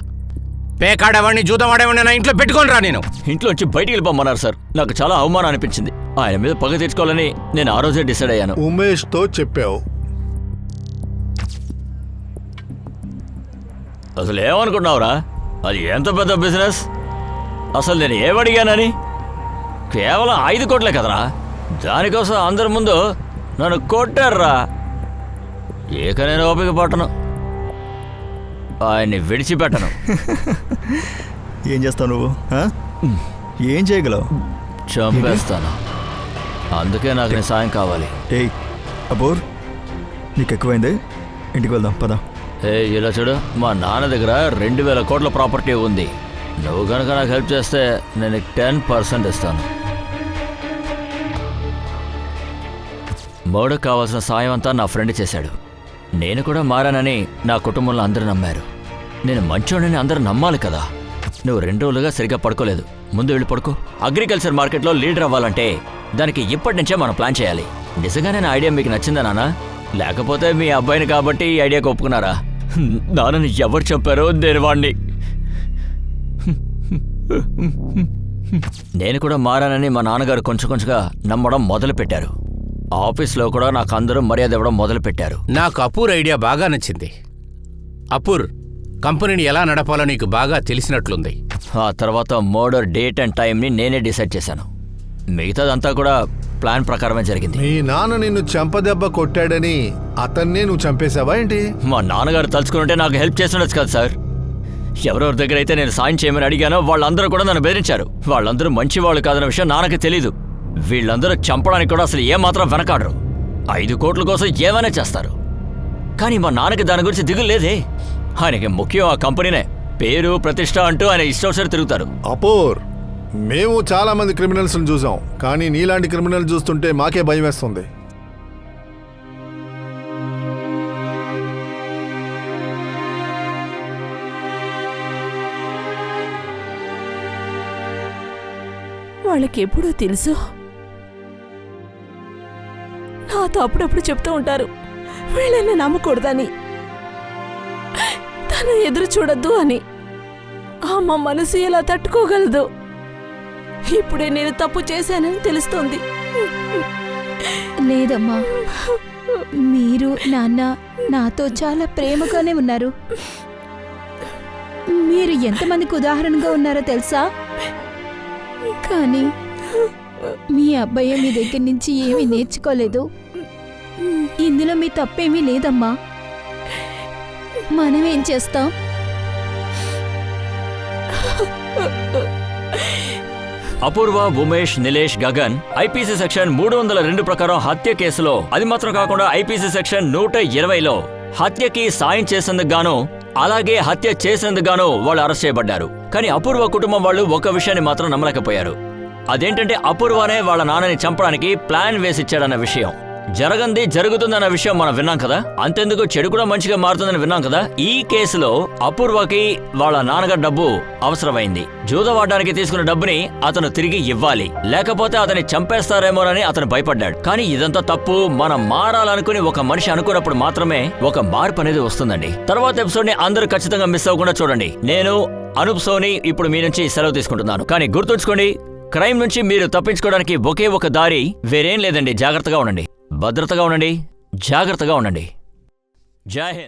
పేకాడేవాడిని జూదవాడేవాడిని నా ఇంట్లో పెట్టుకొని రా. నేను ఇంట్లోంచి బయటికి వెళ్ళిపోమన్నారు సార్. నాకు చాలా అవమానం అనిపించింది. ఆయన మీద పగ తీర్చుకోవాలని నేను ఆ రోజే డిసైడ్ అయ్యాను. ఉమేష్తో చెప్పావు? అసలు ఏమనుకున్నావురా? అది ఎంత పెద్ద బిజినెస్. అసలు నేను ఏమడిగానని? కేవలం 5 కోట్లే కదరా. దానికోసం అందరి ముందు నన్ను కొట్టారురా. ఏక నేను ఓపిక పట్టను, ఆయన్ని విడిచిపెట్టను. ఏం చేస్తావు నువ్వు? ఏం చేయగలవు? చంపేస్తాను. అందుకే నాకు నీ సాయం కావాలి. ఏయ్ అబోర్, నీకు ఎక్కువైంది. ఇంటికి వెళ్దాం పద. ఇలా చూడు, మా నాన్న దగ్గర 2000 కోట్ల ప్రాపర్టీ ఉంది. నువ్వు కనుక నాకు హెల్ప్ చేస్తే నేను 10% ఇస్తాను. మర్డర్కి కావాల్సిన సాయం అంతా నా ఫ్రెండ్ చేశాడు. నేను కూడా మారానని నా కుటుంబంలో అందరూ నమ్మారు. నేను మంచోడని అందరూ నమ్మాలి కదా. నువ్వు 2 రోజులుగా సరిగ్గా పడుకోలేదు. ముందు వెళ్ళి పడుకో. అగ్రికల్చర్ మార్కెట్లో లీడర్ అవ్వాలంటే దానికి ఇప్పటి నుంచే మనం ప్లాన్ చేయాలి. నిజంగానే నా ఐడియా మీకు నచ్చిందా నాన్న? లేకపోతే మీ అబ్బాయిని కాబట్టి ఈ ఐడియాకి ఒప్పుకున్నారా? నాన్నని ఎవరు చెప్పారో నేను వాడిని. నేను కూడా మారానని మా నాన్నగారు కొంచెంగా నమ్మడం మొదలుపెట్టారు. ఆఫీస్లో కూడా నాకు అందరూ మర్యాద ఇవ్వడం మొదలుపెట్టారు. నాకు అపూర్ ఐడియా బాగా నచ్చింది. అపూర్, కంపెనీని ఎలా నడపాలో నీకు బాగా తెలిసినట్లుంది. ఆ తర్వాత మర్డర్ డేట్ అండ్ టైంని నేనే డిసైడ్ చేశాను. మిగతాదంతా కూడా ప్లాన్ ప్రకారమే జరిగింది. మీ నాన్న నిన్ను చెంపదెబ్బ కొట్టాడని అతన్నే నువ్వు చంపేశావా ఏంటి? మా నాన్నగారు తలుచుకుంటే నాకు హెల్ప్ చేస్తుండొచ్చు కదా సార్. ఎవరెవరి దగ్గర అయితే నేను సాయం చేయమని అడిగానో వాళ్ళందరూ కూడా నన్ను బెదిరించారు. వాళ్ళందరూ మంచివాళ్ళు కాదన్న విషయం నాన్నకి తెలీదు. వీళ్ళందరూ చంపడానికి కూడా అసలు ఏమాత్రం వెనకాడరు. 5 కోట్ల కోసం ఏమైనా చేస్తారు. కానీ మా నాన్నకి దాని గురించి దిగులు లేదే. ఆయనకి ముఖ్యం ఆ కంపెనీనే. పేరు ప్రతిష్ట అంటూ ఆయన ఇష్టం సరి తిరుగుతారు. అపూర్, మేము చాలా మంది క్రిమినల్స్ని చూసాం, కానీ నీలాంటి క్రిమినల్ చూస్తుంటే మాకే భయం వేస్తుంది. వాళ్ళకి ఎప్పుడూ తెలుసు. నాతో అప్పుడప్పుడు చెప్తూ ఉంటారు వీళ్ళని నమ్మకూడదని, తను ఎదురు చూడొద్దు అని. అమ్మ మనసు ఎలా తట్టుకోగలదు? ఇప్పుడే నేను తప్పు చేశానని తెలుస్తోంది. లేదమ్మా, మీరు నాన్న నాతో చాలా ప్రేమగానే ఉన్నారు. మీరు ఎంతమందికి ఉదాహరణగా ఉన్నారో తెలుసా? కానీ మీ అబ్బాయి మీ దగ్గర నుంచి ఏమీ నేర్చుకోలేదు. ఇందులో మీ తప్పేమీ లేదమ్మా. మనమేం చేస్తాం? అపూర్వ, ఉమేష్, నిలేష్, గగన్ ఐపీసీ సెక్షన్ 302 ప్రకారం హత్య కేసులో, అది మాత్రం కాకుండా ఐపీసీ సెక్షన్ 120లో హత్యకి సాయం చేసేందుకు గాను అలాగే హత్య చేసినందుకు గాను వాళ్ళు అరెస్ట్ చేయబడ్డారు. కానీ అపూర్వ కుటుంబం వాళ్ళు ఒక విషయాన్ని మాత్రం నమ్మలేకపోయారు. అదేంటంటే అపూర్వనే వాళ్ళ నాన్నని చంపడానికి ప్లాన్ వేసిచ్చాడన్న విషయం. జరగంది జరుగుతుందన్న విషయం మనం విన్నాం కదా, అంతెందుకు చెడు కూడా మంచిగా మారుతుందని విన్నాం కదా. ఈ కేసులో అపూర్వకి వాళ్ళ నాన్నగారు డబ్బు అవసరమైంది. జూదవాడడానికి తీసుకున్న డబ్బుని అతను తిరిగి ఇవ్వాలి, లేకపోతే అతన్ని చంపేస్తారేమోనని అతను భయపడ్డాడు. కానీ ఇదంతా తప్పు. మనం మారాలనుకుని ఒక మనిషి అనుకున్నప్పుడు మాత్రమే ఒక మార్పు అనేది వస్తుందండి. తర్వాత ఎపిసోడ్ ని అందరూ ఖచ్చితంగా మిస్ అవ్వకుండా చూడండి. నేను అనూప్ సోని ఇప్పుడు మీ నుంచి సెలవు తీసుకుంటున్నాను. కానీ గుర్తుంచుకోండి, క్రైమ్ నుంచి మీరు తప్పించుకోవడానికి ఒకే ఒక దారి, వేరేం లేదండి. జాగ్రత్తగా ఉండండి, భద్రతగా ఉండండి, జాగ్రత్తగా ఉండండి. జై హింద్.